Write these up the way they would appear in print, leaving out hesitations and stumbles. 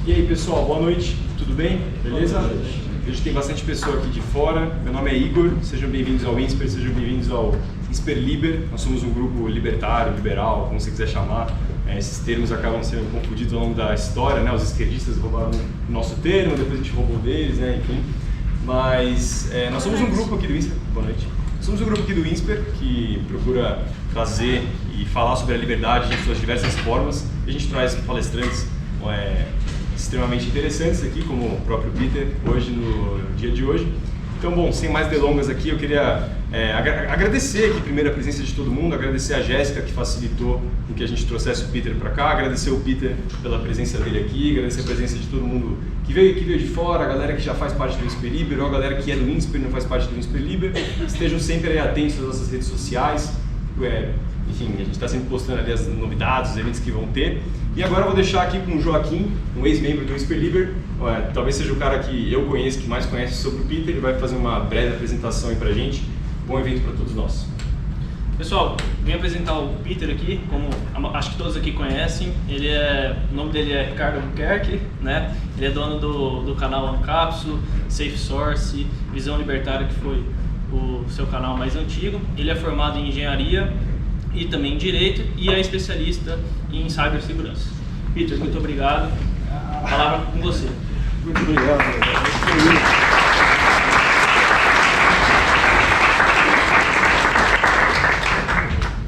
E aí pessoal, boa noite, tudo bem? Beleza? Hoje tem bastante pessoa aqui de fora. Meu nome é Igor, sejam bem-vindos ao INSPER, sejam bem-vindos ao INSPER Liber. Nós somos um grupo libertário, liberal, como você quiser chamar. Esses termos acabam sendo confundidos ao longo da história, né? Os esquerdistas roubaram o nosso termo, depois a gente roubou deles, né? Enfim. Mas nós somos um grupo aqui do INSPER, boa noite. Somos um grupo aqui do INSPER que procura trazer e falar sobre a liberdade em suas diversas formas. E a gente traz palestrantes extremamente interessantes aqui, como o próprio Peter, hoje, no dia de hoje. Então, bom, sem mais delongas aqui, eu queria agradecer aqui primeiro a presença de todo mundo, agradecer a Jéssica que facilitou com que a gente trouxesse o Peter para cá, agradecer o Peter pela presença dele aqui, agradecer a presença de todo mundo que veio de fora, a galera que já faz parte do INSPER Liber, ou a galera que é do INSPER e não faz parte do INSPER Liber. Estejam sempre aí atentos às nossas redes sociais. Enfim, a gente está sempre postando ali as novidades, os eventos que vão ter. E agora eu vou deixar aqui com o Joaquim, um ex-membro do INSPER Liber. Talvez seja o cara que eu conheço, que mais conhece sobre o Peter. Ele vai fazer uma breve apresentação aí pra gente. Bom evento para todos nós. Pessoal, vim apresentar o Peter aqui, como acho que todos aqui conhecem. O nome dele é Ricardo Albuquerque, né? Ele é dono do canal Ancapsu, Safe Source, Visão Libertária, que foi o seu canal mais antigo. Ele é formado em engenharia e também em direito e é especialista em cibersegurança. Peter, muito obrigado. A palavra com você. Muito obrigado.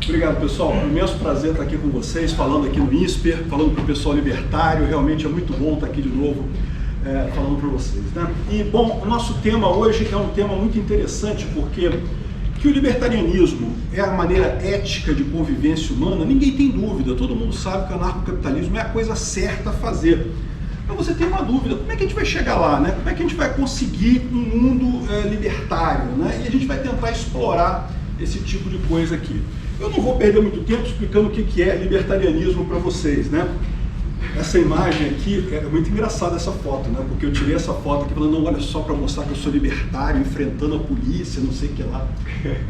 Obrigado, pessoal. É um imenso prazer estar aqui com vocês, falando aqui no INSPER, falando para o pessoal libertário. Realmente é muito bom estar aqui de novo falando para vocês, né? E, bom, o nosso tema hoje é um tema muito interessante, porque que o libertarianismo é a maneira ética de convivência humana, ninguém tem dúvida. Todo mundo sabe que o anarcocapitalismo é a coisa certa a fazer. Mas você tem uma dúvida, como é que a gente vai chegar lá, né? Como é que a gente vai conseguir um mundo libertário, né? E a gente vai tentar explorar esse tipo de coisa aqui. Eu não vou perder muito tempo explicando o que é libertarianismo para vocês, né? Essa imagem aqui, é muito engraçada essa foto, né? Porque eu tirei essa foto aqui falando, não, olha só, para mostrar que eu sou libertário, enfrentando a polícia, não sei o que lá.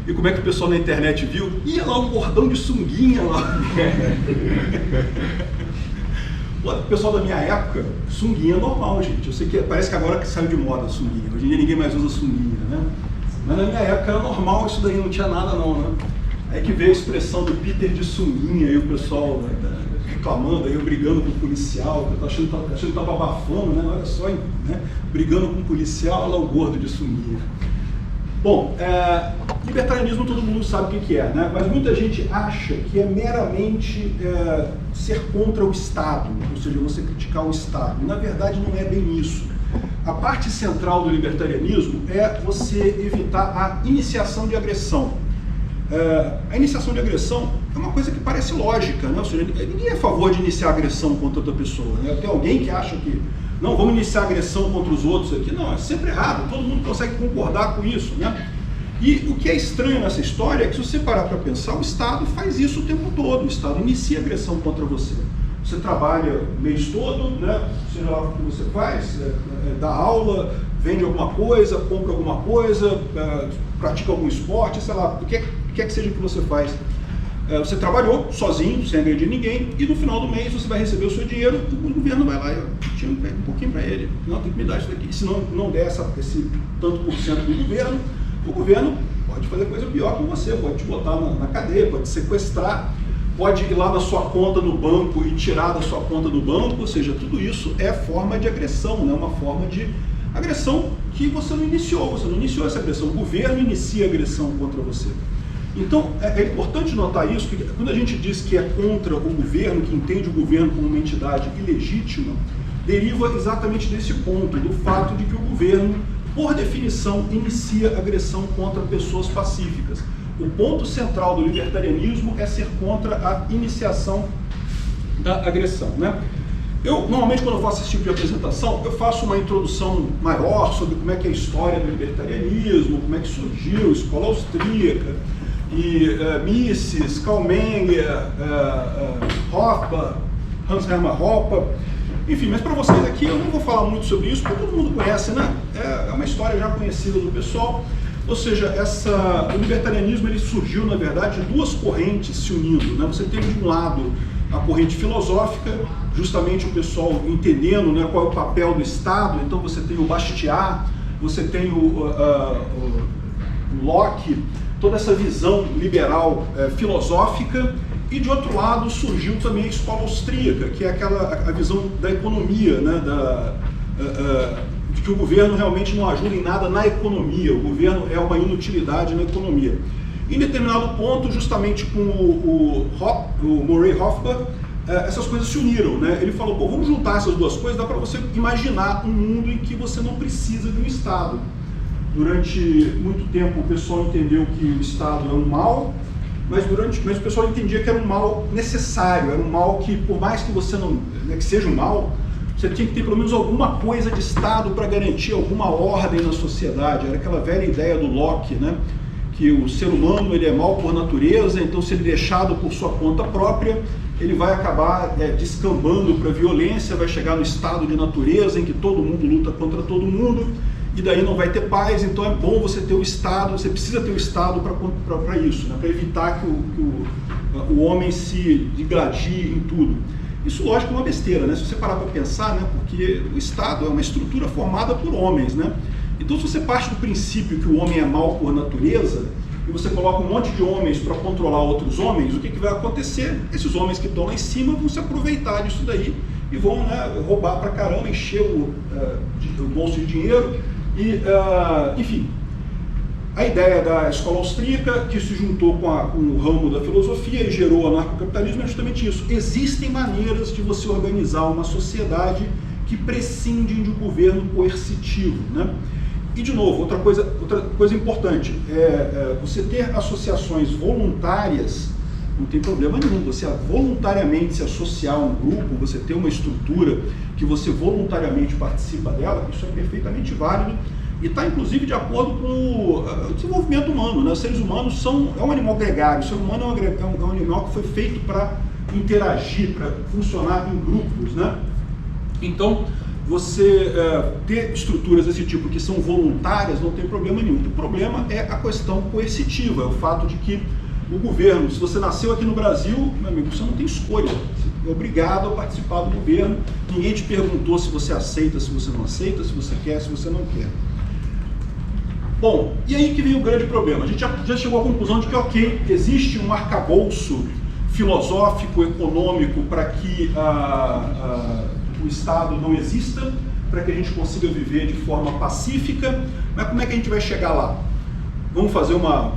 E como é que o pessoal na internet viu? Ia lá um gordão de sunguinha lá. O pessoal da minha época, sunguinha é normal, gente. Eu sei que parece que agora que saiu de moda a sunguinha. Hoje em dia ninguém mais usa sunguinha, né? Mas na minha época era normal, isso daí não tinha nada não, né? Aí que veio a expressão do Peter de sunguinha, aí o pessoal reclamando, aí eu brigando com o policial, eu tô achando que estava abafando, né? Olha só, né? Brigando com o policial, olha lá o gordo de sunguinha. Bom, libertarianismo todo mundo sabe o que é, né? Mas muita gente acha que é meramente ser contra o Estado, ou seja, você criticar o Estado. E, na verdade, não é bem isso. A parte central do libertarianismo é você evitar a iniciação de agressão. A iniciação de agressão é uma coisa que parece lógica, né? Ou seja, ninguém é a favor de iniciar agressão contra outra pessoa, né? Tem alguém que acha que não, vamos iniciar agressão contra os outros aqui. Não, é sempre errado, todo mundo consegue concordar com isso, né? E o que é estranho nessa história é que, se você parar para pensar, o Estado faz isso o tempo todo. O Estado inicia agressão contra você. Você trabalha o mês todo, né? Seja lá o que você faz, dá aula, vende alguma coisa, compra alguma coisa, pratica algum esporte, sei lá, o que quer que seja que você faz. Você trabalhou sozinho, sem agredir ninguém, e no final do mês você vai receber o seu dinheiro, o governo vai lá e tira um pouquinho para ele. Não, tem que me dar isso daqui. Se não der esse tanto por cento do o governo pode fazer coisa pior com você, pode te botar na cadeia, pode te sequestrar, pode ir lá na sua conta no banco e tirar da sua conta do banco, ou seja, tudo isso é forma de agressão, né? Uma forma de agressão que você não iniciou essa agressão, o governo inicia a agressão contra você. Então, é importante notar isso, que quando a gente diz que é contra o governo, que entende o governo como uma entidade ilegítima, deriva exatamente desse ponto, do fato de que o governo, por definição, inicia agressão contra pessoas pacíficas. O ponto central do libertarianismo é ser contra a iniciação da agressão, né? Normalmente, quando eu faço esse tipo de apresentação, eu faço uma introdução maior sobre como é que é a história do libertarianismo, como é que surgiu, escola austríaca, e Mises, Karl Menger, Hoppe, Hans Hermann Hoppe, enfim, mas para vocês aqui eu não vou falar muito sobre isso, porque todo mundo conhece, né? É uma história já conhecida do pessoal, ou seja, o libertarianismo ele surgiu, na verdade, de duas correntes se unindo, né? Você tem de um lado a corrente filosófica justamente o pessoal entendendo, né, qual é o papel do Estado. Então você tem o Bastiat, você tem o Locke, toda essa visão liberal filosófica, e de outro lado surgiu também a escola austríaca, que é a visão da economia, né, de que o governo realmente não ajuda em nada na economia, o governo é uma inutilidade na economia. Em determinado ponto, justamente com o Murray Rothbard, essas coisas se uniram, né? Ele falou, pô, vamos juntar essas duas coisas, dá para você imaginar um mundo em que você não precisa de um Estado. Durante muito tempo o pessoal entendeu que o Estado é um mal, mas o pessoal entendia que era um mal necessário, era um mal que, por mais que você não, né, que seja um mal, você tinha que ter pelo menos alguma coisa de Estado para garantir alguma ordem na sociedade. Era aquela velha ideia do Locke, né? Que o ser humano ele é mal por natureza, então se ele deixado por sua conta própria, ele vai acabar descambando para a violência, vai chegar no estado de natureza em que todo mundo luta contra todo mundo, e daí não vai ter paz. Então é bom você ter o Estado, você precisa ter o Estado para isso, né? Para evitar que o homem se digradie em tudo. Isso, lógico, é uma besteira, né? Se você parar para pensar, né? Porque o Estado é uma estrutura formada por homens, né? Então, se você parte do princípio que o homem é mau por natureza, e você coloca um monte de homens para controlar outros homens, o que vai acontecer? Esses homens que estão lá em cima vão se aproveitar disso daí e vão, né, roubar pra caramba, encher o bolso de dinheiro, e, enfim. A ideia da escola austríaca, que se juntou com o ramo da filosofia e gerou o anarcocapitalismo, é justamente isso. Existem maneiras de você organizar uma sociedade que prescinde de um governo coercitivo, né? E, de novo, outra coisa importante, você ter associações voluntárias, não tem problema nenhum. Você voluntariamente se associar a um grupo, você ter uma estrutura que você voluntariamente participa dela, isso é perfeitamente válido. E está, inclusive, de acordo com o desenvolvimento humano, né? Os seres humanos é um animal gregário. O ser humano é um animal que foi feito para interagir, para funcionar em grupos, né? Então, você ter estruturas desse tipo que são voluntárias não tem problema nenhum. O problema é a questão coercitiva, é o fato de que o governo, se você nasceu aqui no Brasil, meu amigo, você não tem escolha. Você é obrigado a participar do governo. Ninguém te perguntou se você aceita, se você não aceita, se você quer, se você não quer. Bom, e aí que vem o grande problema. A gente já chegou à conclusão de que, ok, existe um arcabouço filosófico, econômico, para que o Estado não exista, para que a gente consiga viver de forma pacífica, mas como é que a gente vai chegar lá? Vamos fazer uma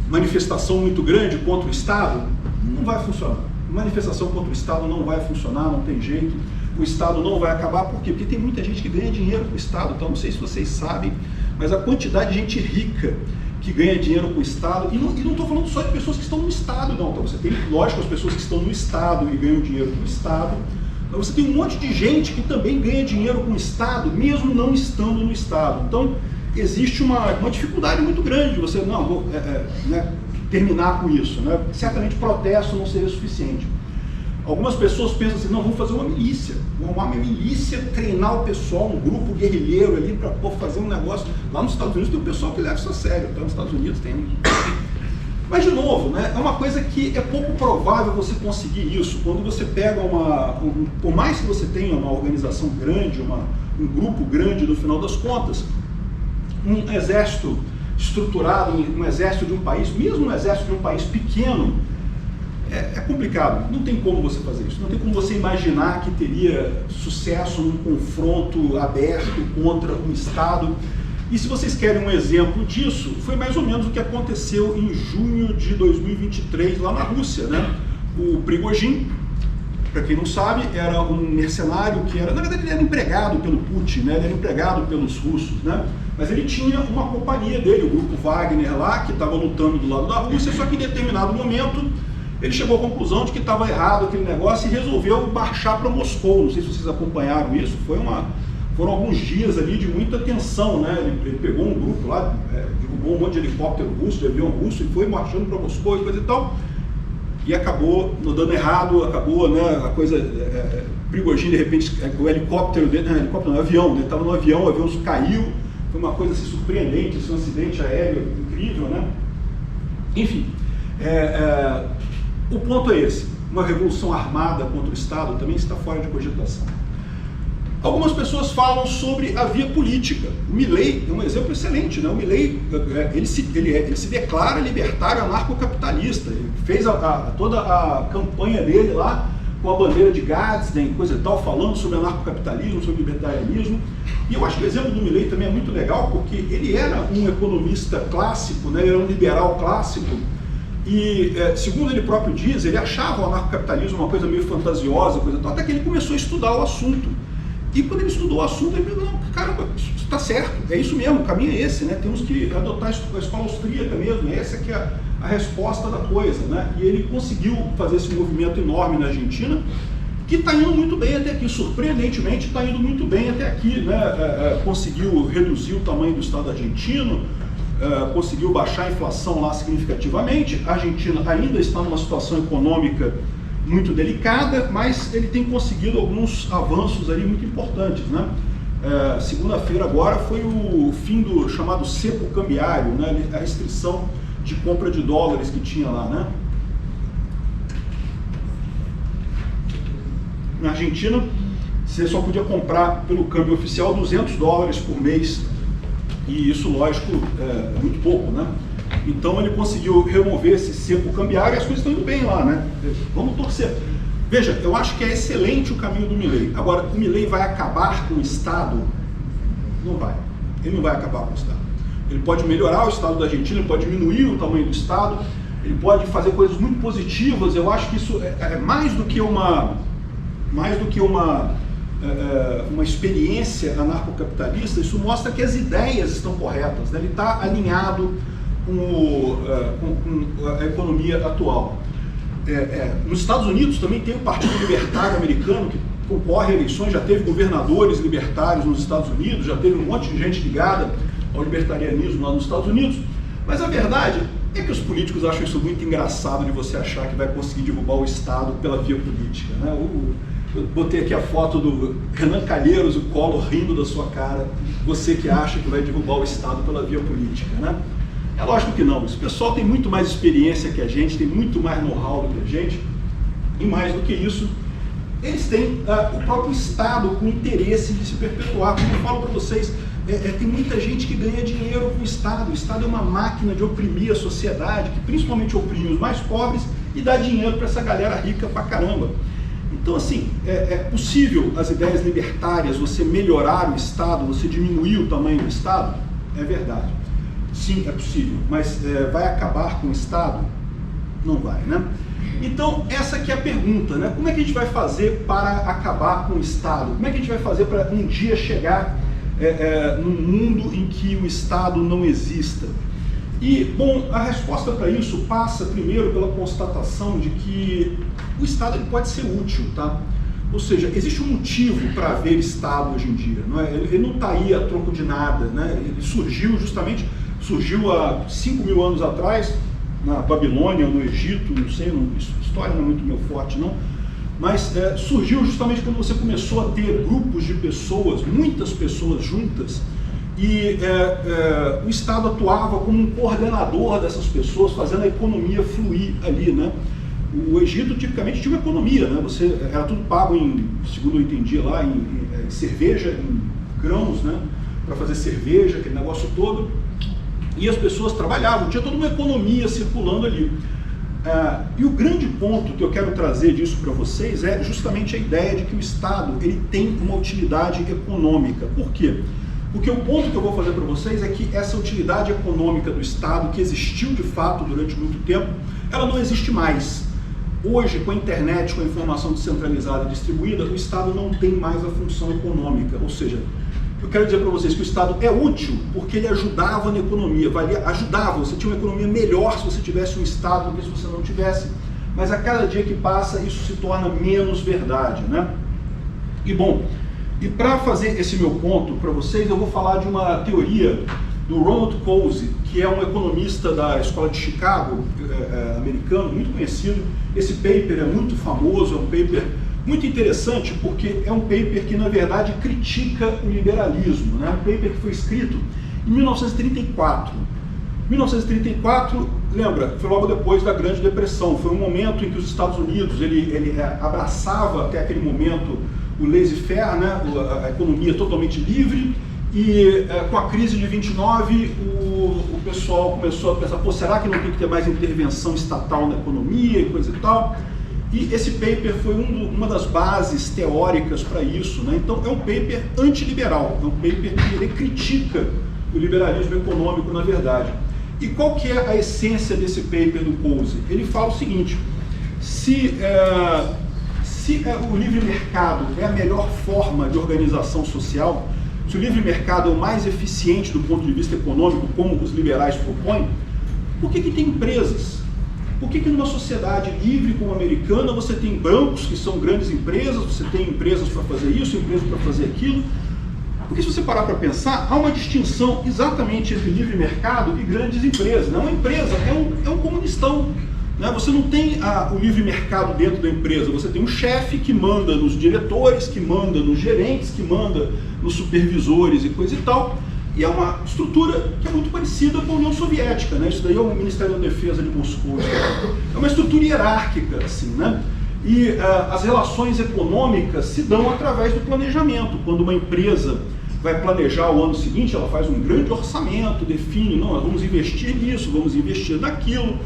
manifestação muito grande contra o Estado? Não vai funcionar. Manifestação contra o Estado não vai funcionar, não tem jeito. O Estado não vai acabar, por quê? Porque tem muita gente que ganha dinheiro com o Estado, então não sei se vocês sabem, mas a quantidade de gente rica que ganha dinheiro com o Estado, e não estou falando só de pessoas que estão no Estado, não. Então você tem, lógico, as pessoas que estão no Estado e ganham dinheiro com o Estado, mas você tem um monte de gente que também ganha dinheiro com o Estado, mesmo não estando no Estado. Então existe uma dificuldade muito grande de você, né, terminar com isso, né? Certamente protesto não seria suficiente. Algumas pessoas pensam assim, não, vamos fazer uma milícia, treinar o pessoal, um grupo guerrilheiro ali para fazer um negócio. Lá nos Estados Unidos tem um pessoal que leva isso a sério, então nos Estados Unidos tem. Mas, de novo, né, é uma coisa que é pouco provável você conseguir isso. Quando você pega por mais que você tenha uma organização grande, um grupo grande no final das contas, um exército estruturado, um exército de um país, mesmo um exército de um país pequeno, é complicado, não tem como você fazer isso, não tem como você imaginar que teria sucesso num confronto aberto contra um Estado. E se vocês querem um exemplo disso, foi mais ou menos o que aconteceu em junho de 2023 lá na Rússia, né? O Prigozhin, para quem não sabe, era um mercenário que na verdade ele era empregado pelo Putin, né? Ele era empregado pelos russos, né? Mas ele tinha uma companhia dele, o grupo Wagner lá, que estava lutando do lado da Rússia, só que em determinado momento ele chegou à conclusão de que estava errado aquele negócio e resolveu marchar para Moscou. Não sei se vocês acompanharam isso, foram alguns dias ali de muita tensão, né? Ele pegou um grupo lá, derrubou um monte de helicóptero russo, de avião russo, e foi marchando para Moscou e coisa e tal. E acabou dando errado, acabou, né, a coisa... Prigozhin, de repente, o helicóptero dele, o avião, ele estava no avião, o avião caiu, foi uma coisa assim, surpreendente, um acidente aéreo incrível, né? Enfim, o ponto é esse. uma revolução armada contra o Estado também está fora de cogitação. Algumas pessoas falam sobre a via política. O Milei é um exemplo excelente, né? O Milei, ele se declara libertário anarcocapitalista. Ele fez toda a campanha dele lá com a bandeira de Gadsden, coisa e tal, falando sobre anarcocapitalismo, sobre libertarianismo. E eu acho que o exemplo do Milei também é muito legal, porque ele era um economista clássico, né? Ele era um liberal clássico. E, segundo ele próprio diz, ele achava o anarcocapitalismo uma coisa meio fantasiosa, coisa e tal, até que ele começou a estudar o assunto. E quando ele estudou o assunto, ele falou, não, caramba, isso está certo, é isso mesmo, o caminho é esse, né? Temos que adotar a escola austríaca mesmo, essa que é a resposta da coisa, né? E ele conseguiu fazer esse movimento enorme na Argentina, que está indo muito bem até aqui, surpreendentemente está indo muito bem até aqui, né? Conseguiu reduzir o tamanho do Estado argentino, conseguiu baixar a inflação lá significativamente. A Argentina ainda está numa situação econômica muito delicada, mas ele tem conseguido alguns avanços ali muito importantes, né? Segunda-feira agora foi o fim do chamado cepo cambiário, né? A restrição de compra de dólares que tinha lá, né? Na Argentina, você só podia comprar pelo câmbio oficial $200 por mês, e isso, lógico, é muito pouco, né? Então ele conseguiu remover esse cepo cambiário e as coisas estão indo bem lá, né? Vamos torcer. Veja, eu acho que é excelente o caminho do Milei. Agora, o Milei vai acabar com o Estado? Não vai. Ele não vai acabar com o Estado. Ele pode melhorar o Estado da Argentina, ele pode diminuir o tamanho do Estado, ele pode fazer coisas muito positivas. Eu acho que isso é mais do que uma experiência anarcocapitalista. Isso mostra que as ideias estão corretas, né? Ele está alinhado com a economia atual. Nos Estados Unidos também tem o Partido Libertário Americano, que concorre a eleições, já teve governadores libertários nos Estados Unidos, já teve um monte de gente ligada ao libertarianismo lá nos Estados Unidos, mas a verdade é que os políticos acham isso muito engraçado, de você achar que vai conseguir derrubar o Estado pela via política, né? Eu botei aqui a foto do Renan Calheiros, o Collor rindo da sua cara, você que acha que vai derrubar o Estado pela via política, né? É lógico que não, esse pessoal tem muito mais experiência que a gente, tem muito mais know-how do que a gente, e mais do que isso, eles têm o próprio Estado com interesse de se perpetuar. Como eu falo para vocês, tem muita gente que ganha dinheiro com o Estado. O Estado é uma máquina de oprimir a sociedade, que principalmente oprime os mais pobres e dá dinheiro para essa galera rica pra caramba. Então, assim, é possível as ideias libertárias, você melhorar o Estado, você diminuir o tamanho do Estado? É verdade. Sim, é possível, mas vai acabar com o Estado? Não vai, né? Então, essa aqui é a pergunta, né? Como é que a gente vai fazer para acabar com o Estado? Como é que a gente vai fazer para um dia chegar num mundo em que o Estado não exista? E, bom, a resposta para isso passa primeiro pela constatação de que o Estado ele pode ser útil, tá? Ou seja, existe um motivo para haver Estado hoje em dia, não é? Ele não está aí a troco de nada, né? Ele surgiu há 5.000 anos atrás, na Babilônia, no Egito, não sei, história não é muito meu forte não, mas surgiu justamente quando você começou a ter grupos de pessoas, muitas pessoas juntas, e o Estado atuava como um coordenador dessas pessoas, fazendo a economia fluir ali, né? O Egito tipicamente tinha uma economia, né? Era tudo pago segundo eu entendi lá, em cerveja, em grãos, né? Para fazer cerveja, aquele negócio todo. E as pessoas trabalhavam, tinha toda uma economia circulando ali. E o grande ponto que eu quero trazer disso para vocês é justamente a ideia de que o Estado ele tem uma utilidade econômica. Por quê? Porque o ponto que eu vou fazer para vocês é que essa utilidade econômica do Estado, que existiu de fato durante muito tempo, ela não existe mais. Hoje, com a internet, com a informação descentralizada e distribuída, o Estado não tem mais a função econômica, ou seja, eu quero dizer para vocês que o Estado é útil porque ele ajudava na economia, ajudava, você tinha uma economia melhor se você tivesse um Estado do que se você não tivesse, mas a cada dia que passa isso se torna menos verdade, né? E bom, e para fazer esse meu ponto para vocês, eu vou falar de uma teoria do Ronald Coase, que é um economista da Escola de Chicago, americano, muito conhecido. Esse paper é muito famoso, é um paper muito interessante, porque é um paper que, na verdade, critica o liberalismo, né? Um paper que foi escrito em 1934. 1934, lembra, foi logo depois da Grande Depressão, foi um momento em que os Estados Unidos, ele abraçava até aquele momento o laissez-faire, né, a economia totalmente livre, e com a crise de 29, o pessoal começou a pensar, pô, será que não tem que ter mais intervenção estatal na economia e coisa e tal? E esse paper foi uma das bases teóricas para isso, né? Então é um paper antiliberal, é um paper que ele critica o liberalismo econômico, na verdade. E qual que é a essência desse paper do Coase? Ele fala o seguinte: se o livre mercado é a melhor forma de organização social, se o livre mercado é o mais eficiente do ponto de vista econômico, como os liberais propõem, por que tem empresas? Por que numa sociedade livre como a americana você tem bancos que são grandes empresas, você tem empresas para fazer isso, empresas para fazer aquilo? Porque se você parar para pensar, há uma distinção exatamente entre livre mercado e grandes empresas. Né? Uma empresa é um comunistão. Né? Você não tem o livre mercado dentro da empresa, você tem um chefe que manda nos diretores, que manda nos gerentes, que manda nos supervisores e coisa e tal. E é uma estrutura que é muito parecida com a União Soviética, né? Isso daí é o Ministério da Defesa de Moscou. É uma estrutura hierárquica, assim, né? E as relações econômicas se dão através do planejamento. Quando uma empresa vai planejar o ano seguinte, ela faz um grande orçamento, define, não, nós vamos investir nisso, vamos investir naquilo.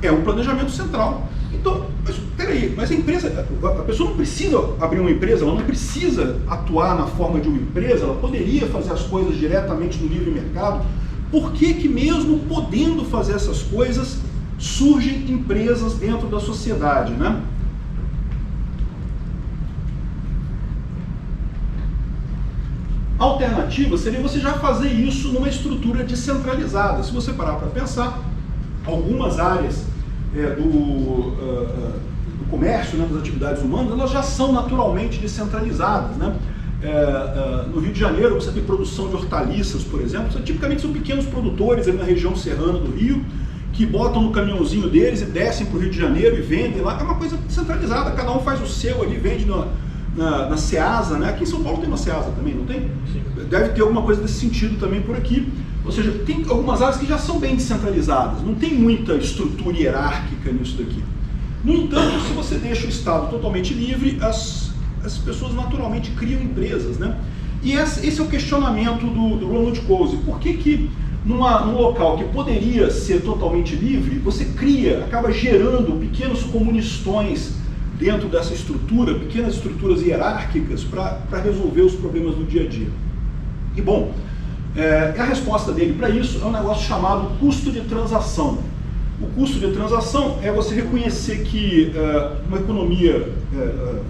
É um planejamento central. Então, mas peraí, mas a pessoa não precisa abrir uma empresa, ela não precisa atuar na forma de uma empresa, ela poderia fazer as coisas diretamente no livre mercado. Por que mesmo podendo fazer essas coisas, surgem empresas dentro da sociedade, né? A alternativa seria você já fazer isso numa estrutura descentralizada. Se você parar para pensar, algumas áreas do comércio, né, das atividades humanas, elas já são naturalmente descentralizadas, né? No Rio de Janeiro você tem produção de hortaliças, por exemplo, tipicamente são pequenos produtores ali na região serrana do Rio, que botam no caminhãozinho deles e descem para o Rio de Janeiro e vendem lá. É uma coisa descentralizada, cada um faz o seu ali, vende na Ceasa, né? Aqui em São Paulo tem uma Ceasa também, não tem? Sim. Deve ter alguma coisa desse sentido também por aqui. Ou seja, tem algumas áreas que já são bem descentralizadas, não tem muita estrutura hierárquica nisso daqui. No entanto, se você deixa o Estado totalmente livre, as pessoas naturalmente criam empresas, né? E esse é o questionamento do Ronald Coase. Por que num local que poderia ser totalmente livre, você acaba gerando pequenos comunistões dentro dessa estrutura, pequenas estruturas hierárquicas para resolver os problemas do dia a dia? E bom, a resposta dele para isso é um negócio chamado custo de transação. O custo de transação é você reconhecer que uma economia,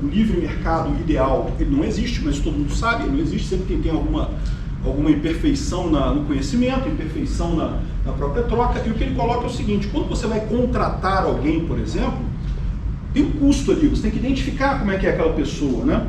o livre mercado ideal, ele não existe, mas todo mundo sabe, ele não existe, sempre quem tem alguma imperfeição no conhecimento, imperfeição na própria troca. E o que ele coloca é o seguinte: quando você vai contratar alguém, por exemplo, tem um custo ali, você tem que identificar como é que é aquela pessoa, né?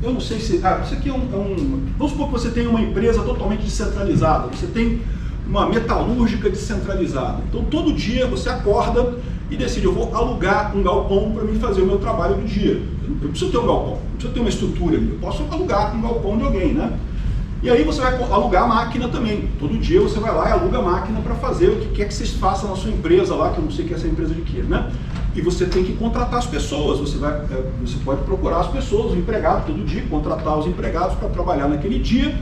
Eu não sei se... isso aqui vamos supor que você tem uma empresa totalmente descentralizada, você tem uma metalúrgica descentralizada. Então, todo dia você acorda e decide, eu vou alugar um galpão para mim fazer o meu trabalho do dia. Eu preciso ter um galpão, não preciso ter uma estrutura ali, eu posso alugar um galpão de alguém, né? E aí você vai alugar a máquina também. Todo dia você vai lá e aluga a máquina para fazer o que quer que vocês façam na sua empresa lá, que eu não sei que é essa empresa de quê, né? E você tem que contratar as pessoas, você pode procurar as pessoas, os empregados todo dia, contratar os empregados para trabalhar naquele dia.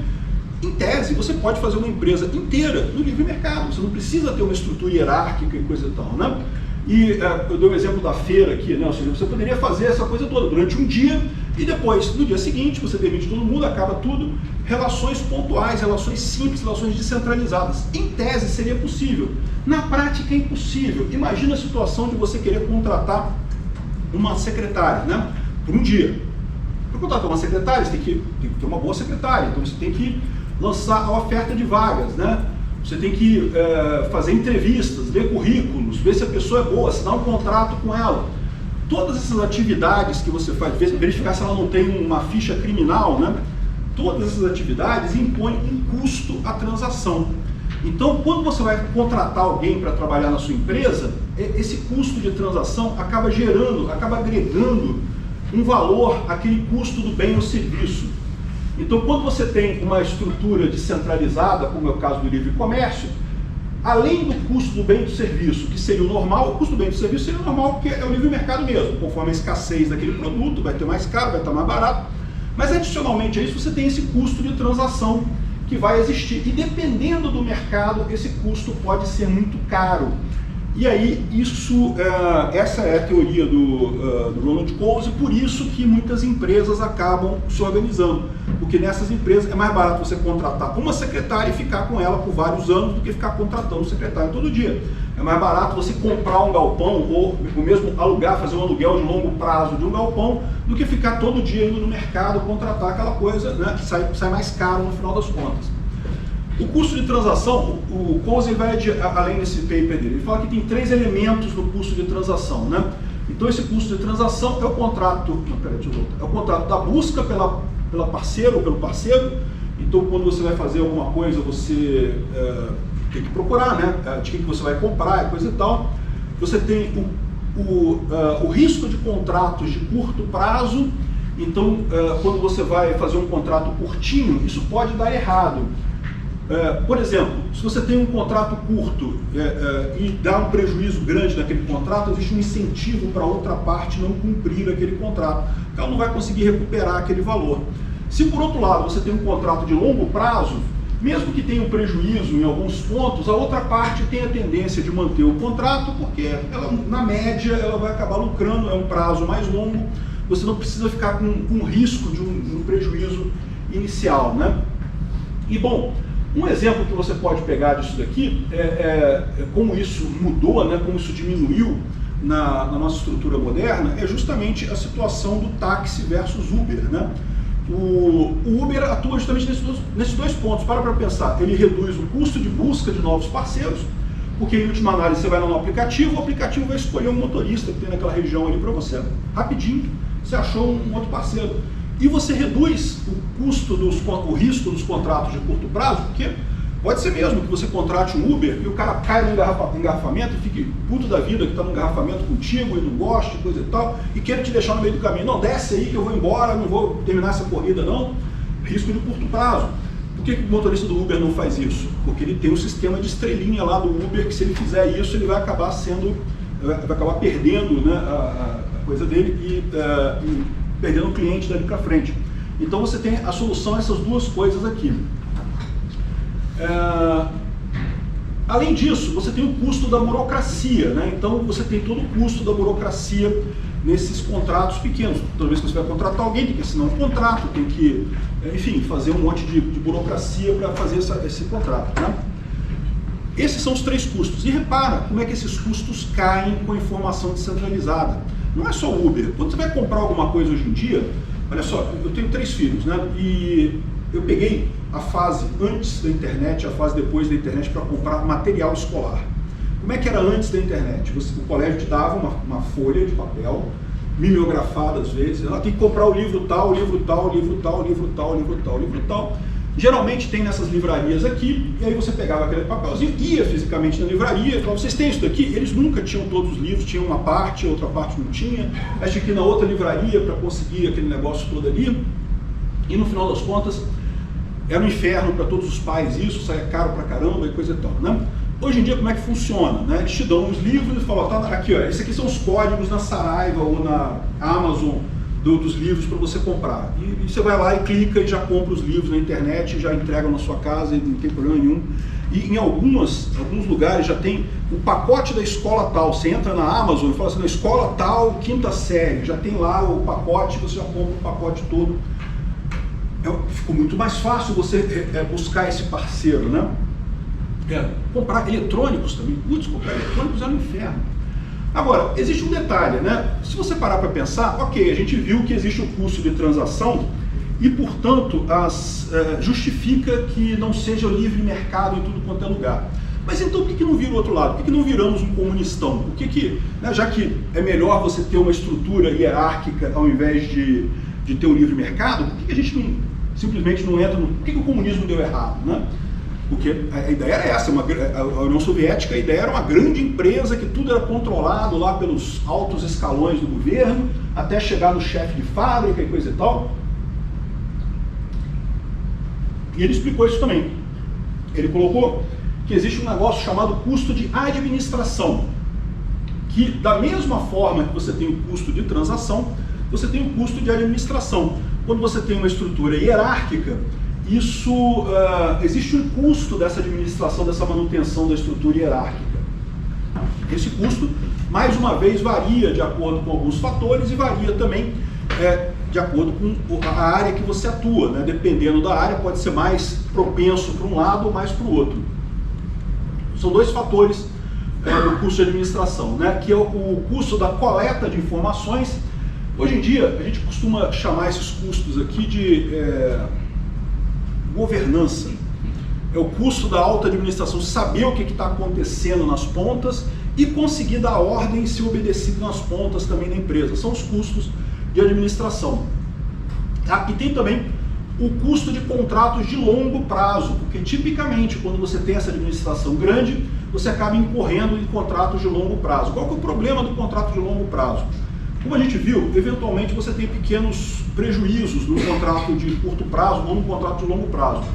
Em tese, você pode fazer uma empresa inteira no livre mercado, você não precisa ter uma estrutura hierárquica e coisa e tal, né? E eu dei o exemplo da feira aqui, né? Ou seja, você poderia fazer essa coisa toda durante um dia e depois, no dia seguinte, você demite todo mundo, acaba tudo. Relações pontuais, relações simples, relações descentralizadas. Em tese seria possível. Na prática é impossível. Imagina a situação de você querer contratar uma secretária, né? Por um dia. Para contratar uma secretária, você tem que ter uma boa secretária. Então você tem que lançar a oferta de vagas, né? Você tem que fazer entrevistas, ler currículos, ver se a pessoa é boa, assinar um contrato com ela. Todas essas atividades que você faz, verificar se ela não tem uma ficha criminal, né? Todas essas atividades impõem um custo à transação. Então, quando você vai contratar alguém para trabalhar na sua empresa, esse custo de transação acaba agregando um valor àquele custo do bem ou serviço. Então, quando você tem uma estrutura descentralizada, como é o caso do livre comércio, além do custo do bem e do serviço, que seria o normal, o custo do bem e do serviço seria o normal porque é o livre mercado mesmo, conforme a escassez daquele produto, vai ter mais caro, vai estar mais barato, mas adicionalmente a isso você tem esse custo de transação que vai existir, e dependendo do mercado, esse custo pode ser muito caro. E aí, essa é a teoria do Ronald Coase, por isso que muitas empresas acabam se organizando, porque nessas empresas é mais barato você contratar uma secretária e ficar com ela por vários anos do que ficar contratando secretário todo dia. É mais barato você comprar um galpão ou mesmo alugar, fazer um aluguel de longo prazo de um galpão, do que ficar todo dia indo no mercado contratar aquela coisa, né, que sai mais caro no final das contas. O custo de transação, o Coase vai além desse paper dele, ele fala que tem 3 elementos no custo de transação, né? Então esse custo de transação é o contrato, é o contrato da busca pela parceira ou pelo parceiro. Então quando você vai fazer alguma coisa, você tem que procurar, né? De quem que você vai comprar, coisa e tal. Você tem o risco de contratos de curto prazo. Então quando você vai fazer um contrato curtinho, isso pode dar errado. Por exemplo, se você tem um contrato curto e dá um prejuízo grande naquele contrato, existe um incentivo para a outra parte não cumprir aquele contrato, então ela não vai conseguir recuperar aquele valor. Se por outro lado você tem um contrato de longo prazo, mesmo que tenha um prejuízo em alguns pontos, a outra parte tem a tendência de manter o contrato, porque ela, na média ela vai acabar lucrando, é um prazo mais longo, você não precisa ficar com risco de um prejuízo inicial, né? E bom, um exemplo que você pode pegar disso daqui é como isso mudou, né, como isso diminuiu na nossa estrutura moderna, é justamente a situação do táxi versus Uber, né? O Uber atua justamente nesses dois pontos. Para pensar, ele reduz o custo de busca de novos parceiros, porque em última análise você vai lá no aplicativo, o aplicativo vai escolher um motorista que tem naquela região ali para você, rapidinho, você achou um outro parceiro. E você reduz o custo, o risco dos contratos de curto prazo, porque pode ser mesmo que você contrate um Uber e o cara cai no engarrafamento e fique puto da vida que está no engarrafamento contigo e não gosta, coisa e tal, e queira te deixar no meio do caminho. Não, desce aí que eu vou embora, não vou terminar essa corrida não. Risco de curto prazo. Por que o motorista do Uber não faz isso? Porque ele tem um sistema de estrelinha lá do Uber que se ele fizer isso, ele vai acabar perdendo, né, a coisa dele e perdendo o cliente dali para frente. Então você tem a solução a essas duas coisas aqui. Além disso, você tem o custo da burocracia, né? Então você tem todo o custo da burocracia nesses contratos pequenos. Toda vez que você vai contratar alguém, tem que assinar um contrato, tem que, enfim, fazer um monte de burocracia para fazer esse contrato, né? Esses são os 3 custos. E repara como é que esses custos caem com a informação descentralizada. Não é só o Uber. Quando você vai comprar alguma coisa hoje em dia, olha só, eu tenho 3 filhos, né? E eu peguei a fase antes da internet e a fase depois da internet para comprar material escolar. Como é que era antes da internet? O colégio te dava uma folha de papel, mimeografada às vezes, ela tem que comprar o livro tal, o livro tal, o livro tal, o livro tal, o livro tal, o livro tal. Geralmente tem nessas livrarias aqui, e aí você pegava aquele papelzinho, ia fisicamente na livraria e falava, vocês têm isso daqui? Eles nunca tinham todos os livros, tinham uma parte, outra parte não tinha. Aí tinha que ir na outra livraria para conseguir aquele negócio todo ali. E no final das contas, era um inferno para todos os pais isso, saia caro pra caramba e coisa e tal, né? Hoje em dia como é que funciona, né? Eles te dão os livros e falam, tá, aqui ó, esses aqui são os códigos na Saraiva ou na Amazon dos livros para você comprar. E você vai lá e clica e já compra os livros na internet, já entrega na sua casa e não tem problema nenhum. E em alguns lugares já tem o pacote da escola tal. Você entra na Amazon e fala assim, na escola tal, 5ª série, já tem lá o pacote, você já compra o pacote todo. Ficou muito mais fácil você buscar esse parceiro, né? Comprar eletrônicos também. Putz, comprar eletrônicos é um inferno. Agora, existe um detalhe, né? Se você parar para pensar, ok, a gente viu que existe o custo de transação e, portanto, justifica que não seja livre mercado em tudo quanto é lugar. Mas então por que não vira o outro lado? Por que não viramos um comunistão? Por que, né, já que é melhor você ter uma estrutura hierárquica ao invés de ter o livre mercado, por que a gente simplesmente não entra no... Por que o comunismo deu errado, né? Porque a ideia era essa, a União Soviética, a ideia era uma grande empresa que tudo era controlado lá pelos altos escalões do governo, até chegar no chefe de fábrica e coisa e tal. E ele explicou isso também. Ele colocou Porque existe um negócio chamado custo de administração, que da mesma forma que você tem o custo de transação, você tem o custo de administração. Quando você tem uma estrutura hierárquica, existe um custo dessa administração, dessa manutenção da estrutura hierárquica. Esse custo, mais uma vez, varia de acordo com alguns fatores e varia também de acordo com a área que você atua, né? Dependendo da área, pode ser mais propenso para um lado ou mais para o outro. São dois fatores do custo de administração, né? Que é o custo da coleta de informações. Hoje em dia, a gente costuma chamar esses custos aqui de governança. É o custo da alta administração, saber o que está acontecendo nas pontas e conseguir dar ordem e ser obedecido nas pontas também da empresa. São os custos de administração. Tá? E tem também o custo de contratos de longo prazo, porque tipicamente quando você tem essa administração grande, você acaba incorrendo em contratos de longo prazo. Qual que é o problema do contrato de longo prazo? Como a gente viu, eventualmente você tem pequenos prejuízos no contrato de curto prazo ou no contrato de longo prazo.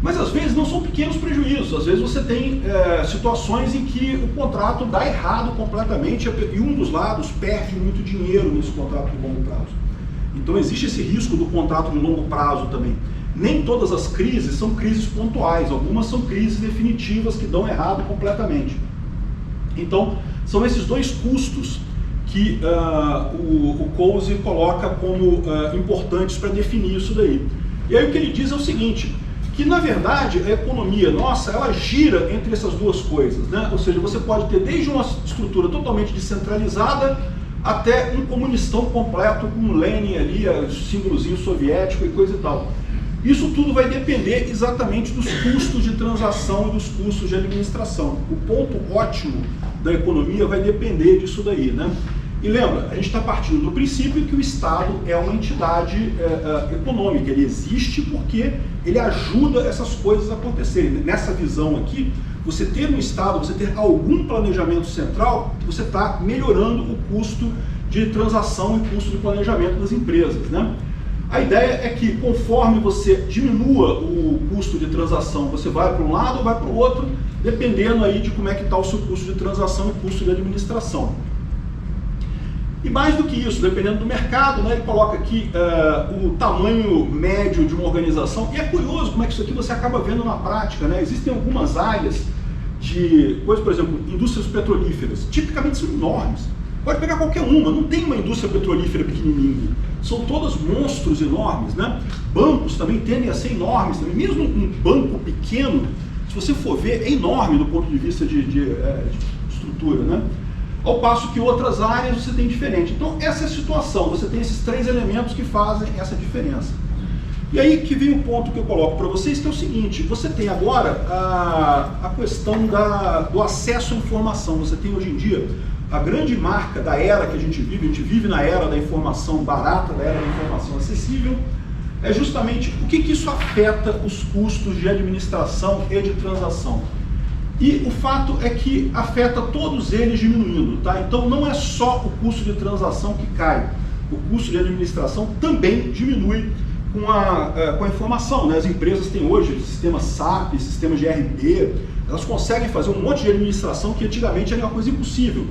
Mas às vezes não são pequenos prejuízos, às vezes você tem situações em que o contrato dá errado completamente e um dos lados perde muito dinheiro nesse contrato de longo prazo. Então existe esse risco do contrato de longo prazo também. Nem todas as crises são crises pontuais, algumas são crises definitivas que dão errado completamente. Então são esses dois custos que o Coase coloca como importantes para definir isso daí. E aí o que ele diz é o seguinte, que na verdade a economia nossa, ela gira entre essas duas coisas, né? Ou seja, você pode ter desde uma estrutura totalmente descentralizada até um comunistão completo com Lenin ali, símbolozinho soviético e coisa e tal. Isso tudo vai depender exatamente dos custos de transação e dos custos de administração. O ponto ótimo da economia vai depender disso daí, né? E lembra, a gente está partindo do princípio que o Estado é uma entidade econômica, ele existe porque ele ajuda essas coisas a acontecerem. Nessa visão aqui, você ter um Estado, você ter algum planejamento central, você está melhorando o custo de transação e custo de planejamento das empresas, né? A ideia é que conforme você diminua o custo de transação, você vai para um lado ou vai para o outro, dependendo aí de como é que está o seu custo de transação e custo de administração. E mais do que isso, dependendo do mercado, né, ele coloca aqui o tamanho médio de uma organização. E é curioso como é que isso aqui você acaba vendo na prática, né? Existem algumas áreas de coisas, por exemplo, indústrias petrolíferas, tipicamente são enormes. Pode pegar qualquer uma, não tem uma indústria petrolífera pequenininha. São todos monstros enormes, né? Bancos também tendem a ser enormes também. Mesmo um banco pequeno, se você for ver, é enorme do ponto de vista de estrutura, né? Ao passo que outras áreas você tem diferente. Então essa é a situação, você tem esses três elementos que fazem essa diferença. E aí que vem o ponto que eu coloco para vocês, que é o seguinte, você tem agora a questão do acesso à informação. Você tem hoje em dia a grande marca da era que a gente vive na era da informação barata, da era da informação acessível, é justamente o que isso afeta os custos de administração e de transação. E o fato é que afeta todos eles diminuindo, tá? Então não é só o custo de transação que cai, o custo de administração também diminui com a informação, né? As empresas têm hoje sistemas SAP, sistemas de ERP, elas conseguem fazer um monte de administração que antigamente era uma coisa impossível.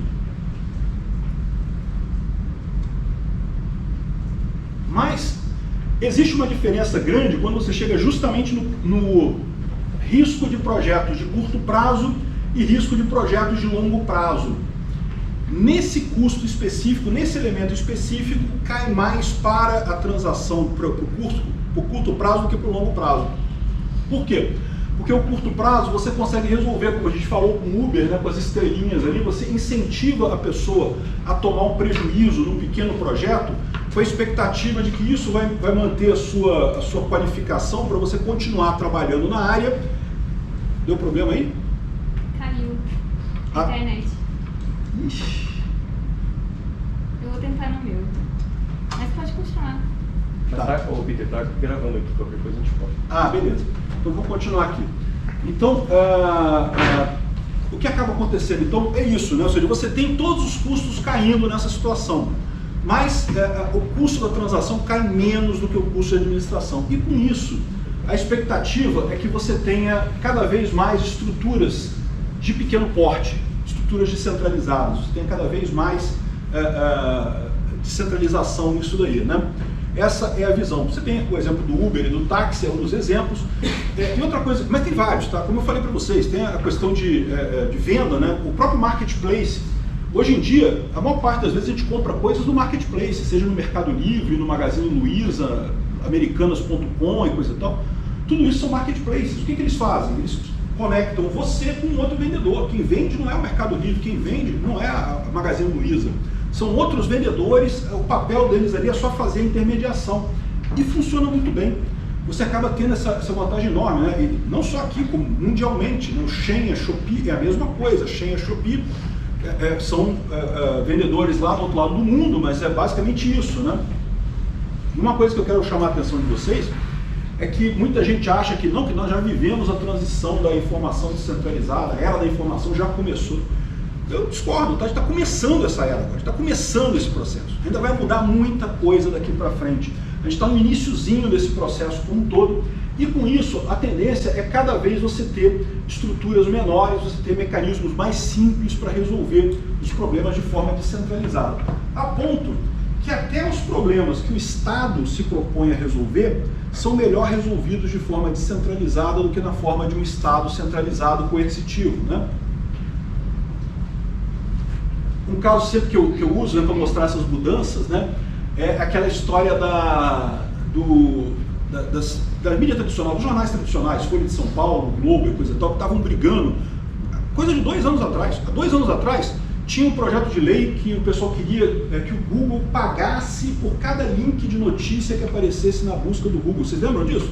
Mas existe uma diferença grande quando você chega justamente no risco de projetos de curto prazo e risco de projetos de longo prazo. Nesse custo específico, nesse elemento específico, cai mais para a transação para o curto prazo do que para o longo prazo. Por quê? Porque o curto prazo você consegue resolver, como a gente falou com o Uber, né, com as estrelinhas ali, você incentiva a pessoa a tomar um prejuízo num pequeno projeto com a expectativa de que isso vai manter a sua qualificação para você continuar trabalhando na área. Deu problema aí? Caiu. Internet. Ixi. Eu vou tentar no meu. Mas pode continuar. Tá. Ô, Peter, tá gravando aqui, qualquer coisa a gente pode. Ah, beleza. Então vou continuar aqui. Então, o que acaba acontecendo? Então é isso, né? Ou seja, você tem todos os custos caindo nessa situação, mas o custo da transação cai menos do que o custo de administração. E com isso, a expectativa é que você tenha cada vez mais estruturas de pequeno porte, estruturas descentralizadas, você tenha cada vez mais descentralização nisso daí, né? Essa é a visão. Você tem o exemplo do Uber e do táxi, é um dos exemplos. E outra coisa, mas tem vários, tá? Como eu falei para vocês, tem a questão de venda, né? O próprio marketplace. Hoje em dia, a maior parte das vezes a gente compra coisas no marketplace, seja no Mercado Livre, no Magazine Luiza, Americanas.com e coisa e tal. Tudo isso são marketplaces. O que eles fazem? Eles conectam você com um outro vendedor. Quem vende não é o Mercado Livre, quem vende não é a Magazine Luiza. São outros vendedores, o papel deles ali é só fazer a intermediação. E funciona muito bem. Você acaba tendo essa vantagem enorme, né? E não só aqui, como mundialmente. Né? O Shein e a Shopee é a mesma coisa. Shein e a Shopee são vendedores lá do outro lado do mundo, mas é basicamente isso, né? E uma coisa que eu quero chamar a atenção de vocês é que muita gente acha que não, que nós já vivemos a transição da informação descentralizada, a era da informação já começou. Eu discordo, tá? A gente está começando essa era agora, a gente está começando esse processo. Ainda vai mudar muita coisa daqui para frente. A gente está no iniciozinho desse processo como um todo. E com isso, a tendência é cada vez você ter estruturas menores, você ter mecanismos mais simples para resolver os problemas de forma descentralizada. A ponto que até os problemas que o Estado se propõe a resolver são melhor resolvidos de forma descentralizada do que na forma de um Estado centralizado coercitivo, né? Um caso sempre que eu uso, né, para mostrar essas mudanças, né, é aquela história da mídia tradicional, dos jornais tradicionais, Folha de São Paulo, Globo e coisa e tal, que estavam brigando, coisa de 2 anos atrás. Há 2 anos atrás, tinha um projeto de lei que o pessoal queria que o Google pagasse por cada link de notícia que aparecesse na busca do Google. Vocês lembram disso?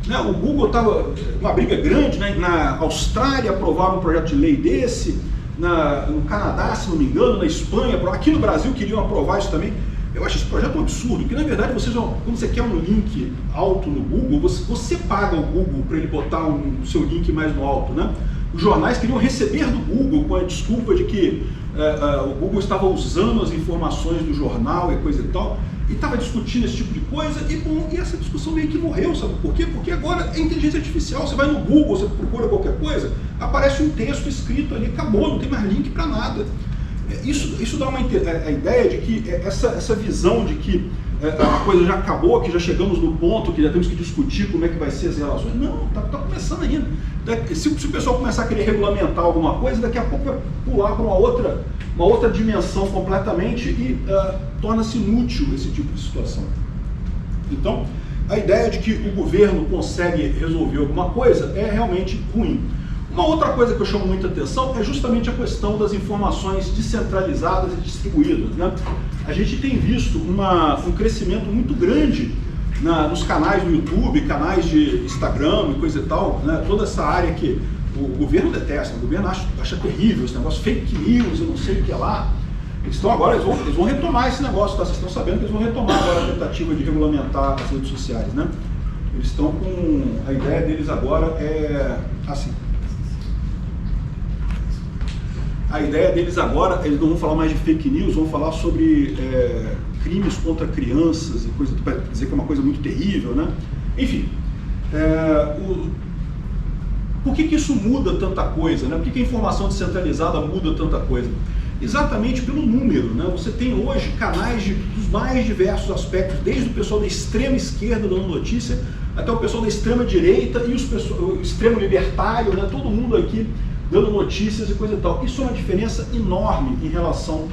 Né, o Google estava uma briga grande, né, na Austrália aprovaram um projeto de lei desse, no Canadá, se não me engano, na Espanha, aqui no Brasil queriam aprovar isso também. Eu acho esse projeto um absurdo, porque na verdade quando você quer um link alto no Google, você paga o Google para ele botar o seu link mais no alto, né? Os jornais queriam receber do Google com a desculpa de que o Google estava usando as informações do jornal e coisa e tal, e estava discutindo esse tipo de coisa, e essa discussão meio que morreu, sabe por quê? Porque agora é inteligência artificial, você vai no Google, você procura qualquer coisa, aparece um texto escrito ali, acabou, não tem mais link para nada. Isso dá a ideia de que essa visão de que a coisa já acabou, que já chegamos no ponto, que já temos que discutir como é que vai ser as relações. Não, está começando ainda. Se o pessoal começar a querer regulamentar alguma coisa, daqui a pouco vai pular para uma outra dimensão completamente e torna-se inútil esse tipo de situação. Então, a ideia de que o governo consegue resolver alguma coisa é realmente ruim. Uma outra coisa que eu chamo muita atenção é justamente a questão das informações descentralizadas e distribuídas, né? A gente tem visto um crescimento muito grande nos canais do YouTube, canais de Instagram e coisa e tal, né? Toda essa área que o governo detesta, o governo acha terrível esse negócio, fake news, eu não sei o que é lá. Eles vão retomar esse negócio, tá? Vocês estão sabendo que eles vão retomar agora a tentativa de regulamentar as redes sociais, né? Eles estão com... a ideia deles agora é assim. A ideia deles agora, eles não vão falar mais de fake news, vão falar sobre crimes contra crianças e coisa, para dizer que é uma coisa muito terrível, né? Enfim, por que isso muda tanta coisa, né? Por que a informação descentralizada muda tanta coisa? Exatamente pelo número, né? Você tem hoje canais dos mais diversos aspectos, desde o pessoal da extrema esquerda dando notícia, até o pessoal da extrema direita e o extremo libertário, né? Todo mundo aqui dando notícias e coisa e tal. Isso é uma diferença enorme em relação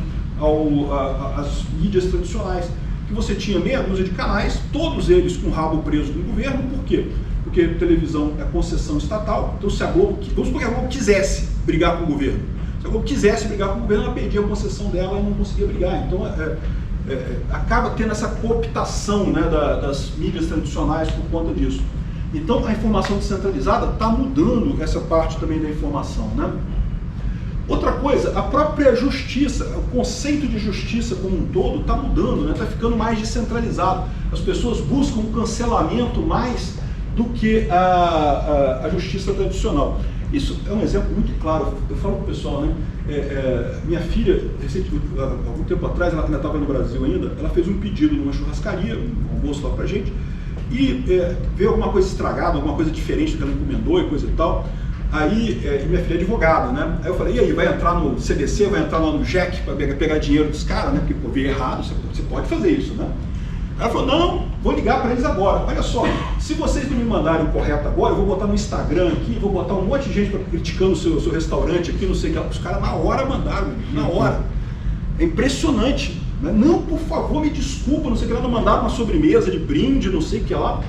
às mídias tradicionais, que você tinha meia dúzia de canais, todos eles com o rabo preso do governo. Por quê? Porque televisão é concessão estatal, então se a Globo, vamos supor que a Globo quisesse brigar com o governo, se a Globo quisesse brigar com o governo, ela perdia a concessão dela e não conseguia brigar. Então acaba tendo essa cooptação, né, das mídias tradicionais por conta disso. Então a informação descentralizada está mudando essa parte também da informação, né? Outra coisa, a própria justiça, o conceito de justiça como um todo está mudando, né? Está ficando mais descentralizado. As pessoas buscam um cancelamento mais do que a justiça tradicional. Isso é um exemplo muito claro. Eu falo para o pessoal, né? Minha filha, algum tempo atrás, ela ainda estava no Brasil ainda, ela fez um pedido numa churrascaria, um almoço lá para a gente, e veio alguma coisa estragada, alguma coisa diferente do que ela encomendou e coisa e tal. Aí, minha filha é advogada, né? Aí eu falei, e aí, vai entrar no CDC, vai entrar lá no JEC para pegar dinheiro dos caras, né? Porque pô, veio errado, você pode fazer isso, né? Ela falou, não, vou ligar para eles agora. Olha só, se vocês não me mandarem o correto agora, eu vou botar no Instagram aqui, vou botar um monte de gente criticando o seu restaurante aqui, não sei o que. Os caras na hora mandaram, na hora. É impressionante. Né? Não, por favor, me desculpa, não sei o que lá, não mandaram uma sobremesa de brinde, não sei o que lá.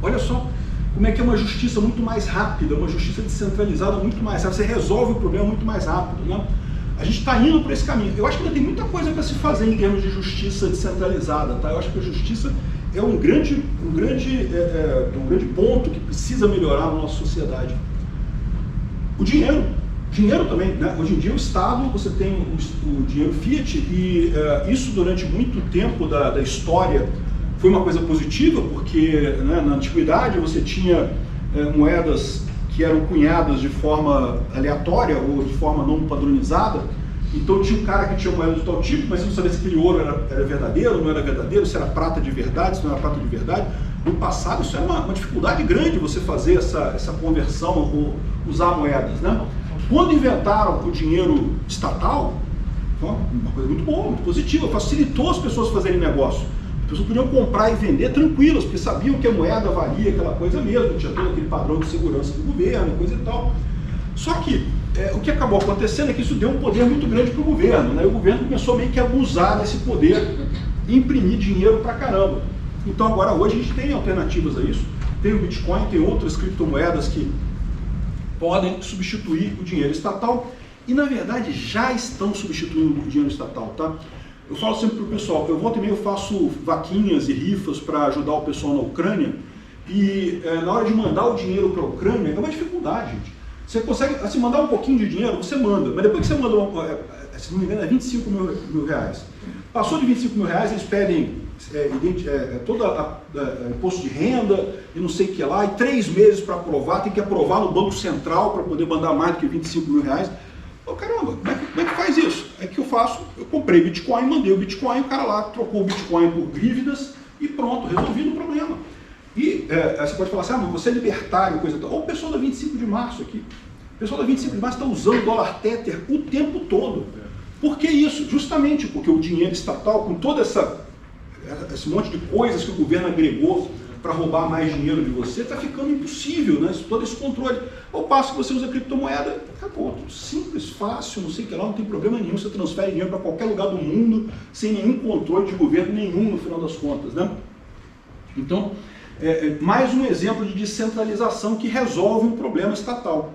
Olha só como é que é uma justiça muito mais rápida, uma justiça descentralizada muito mais rápida. Você resolve o problema muito mais rápido, né? A gente está indo por esse caminho. Eu acho que ainda tem muita coisa para se fazer em termos de justiça descentralizada, tá? Eu acho que a justiça é um grande ponto que precisa melhorar na nossa sociedade. O dinheiro também, né? Hoje em dia o Estado, você tem o dinheiro fiat e isso durante muito tempo da história foi uma coisa positiva, porque né, na antiguidade você tinha moedas que eram cunhadas de forma aleatória ou de forma não padronizada. Então tinha um cara que tinha moeda de tal tipo, mas você não sabia se aquele ouro era verdadeiro ou não era verdadeiro, se era prata de verdade, se não era prata de verdade. No passado isso era uma dificuldade grande você fazer essa conversão ou usar moedas, né? Quando inventaram o dinheiro estatal, foi uma coisa muito boa, muito positiva, facilitou as pessoas fazerem negócio. As pessoas podiam comprar e vender tranquilas, porque sabiam que a moeda valia aquela coisa mesmo, tinha todo aquele padrão de segurança do governo, coisa e tal. Só que o que acabou acontecendo é que isso deu um poder muito grande para o governo, né? E o governo começou meio que a abusar desse poder e imprimir dinheiro pra caramba. Então agora hoje a gente tem alternativas a isso, tem o Bitcoin, tem outras criptomoedas que podem substituir o dinheiro estatal e na verdade já estão substituindo o dinheiro estatal, tá? Eu falo sempre para o pessoal, eu volta e meia eu faço vaquinhas e rifas para ajudar o pessoal na Ucrânia e na hora de mandar o dinheiro para a Ucrânia é uma dificuldade, gente. Você consegue, assim, mandar um pouquinho de dinheiro, você manda, mas depois que você mandou, se não me engano, é 25 mil reais. Passou de 25 mil reais, eles pedem todo imposto de renda e não sei o que lá, e 3 meses para aprovar, tem que aprovar no Banco Central para poder mandar mais do que 25 mil reais. Oh, caramba, como é que faz isso? É que eu faço, eu comprei Bitcoin, mandei o Bitcoin, o cara lá trocou o Bitcoin por dívidas e pronto, resolvido o problema. E você pode falar assim, mas você é libertário, coisa tal. Ou o pessoal da 25 de março aqui. O pessoal da 25 de março está usando dólar Tether o tempo todo. Por que isso? Justamente porque o dinheiro estatal, com todo esse monte de coisas que o governo agregou para roubar mais dinheiro de você, está ficando impossível, né? Todo esse controle. Ao passo que você usa criptomoeda, acabou, tudo simples, fácil, não sei o que lá, não tem problema nenhum, você transfere dinheiro para qualquer lugar do mundo, sem nenhum controle de governo nenhum, no final das contas, né? Então, mais um exemplo de descentralização que resolve um problema estatal.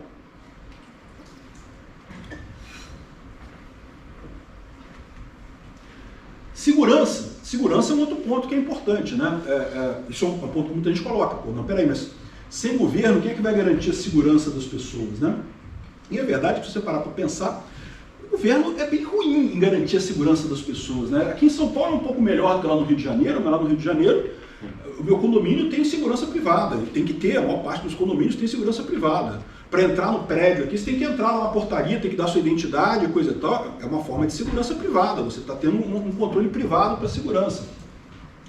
Segurança. Segurança é um outro ponto que é importante, né? Isso é um ponto que muita gente coloca. Pô, não, peraí, mas sem governo, quem é que vai garantir a segurança das pessoas, né? E é verdade que se você parar para pensar, o governo é bem ruim em garantir a segurança das pessoas, né? Aqui em São Paulo é um pouco melhor do que lá no Rio de Janeiro, mas lá no Rio de Janeiro o meu condomínio tem segurança privada, tem que ter, a maior parte dos condomínios tem segurança privada. Para entrar no prédio aqui, você tem que entrar lá na portaria, tem que dar sua identidade, coisa e tal, é uma forma de segurança privada, você está tendo um controle privado para a segurança.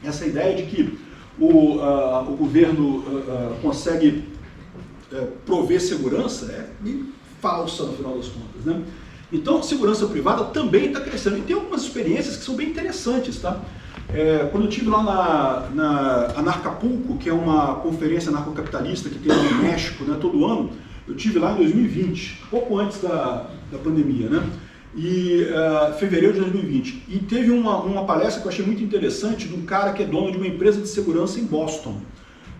Essa ideia de que o governo consegue prover segurança é falsa no final das contas, né? Então, segurança privada também está crescendo, e tem algumas experiências que são bem interessantes, tá? Quando eu estive lá na Anarcapulco, que é uma conferência anarcocapitalista que tem no México, né, todo ano, eu estive lá em 2020, pouco antes da pandemia, né? E fevereiro de 2020. E teve uma palestra que eu achei muito interessante de um cara que é dono de uma empresa de segurança em Boston.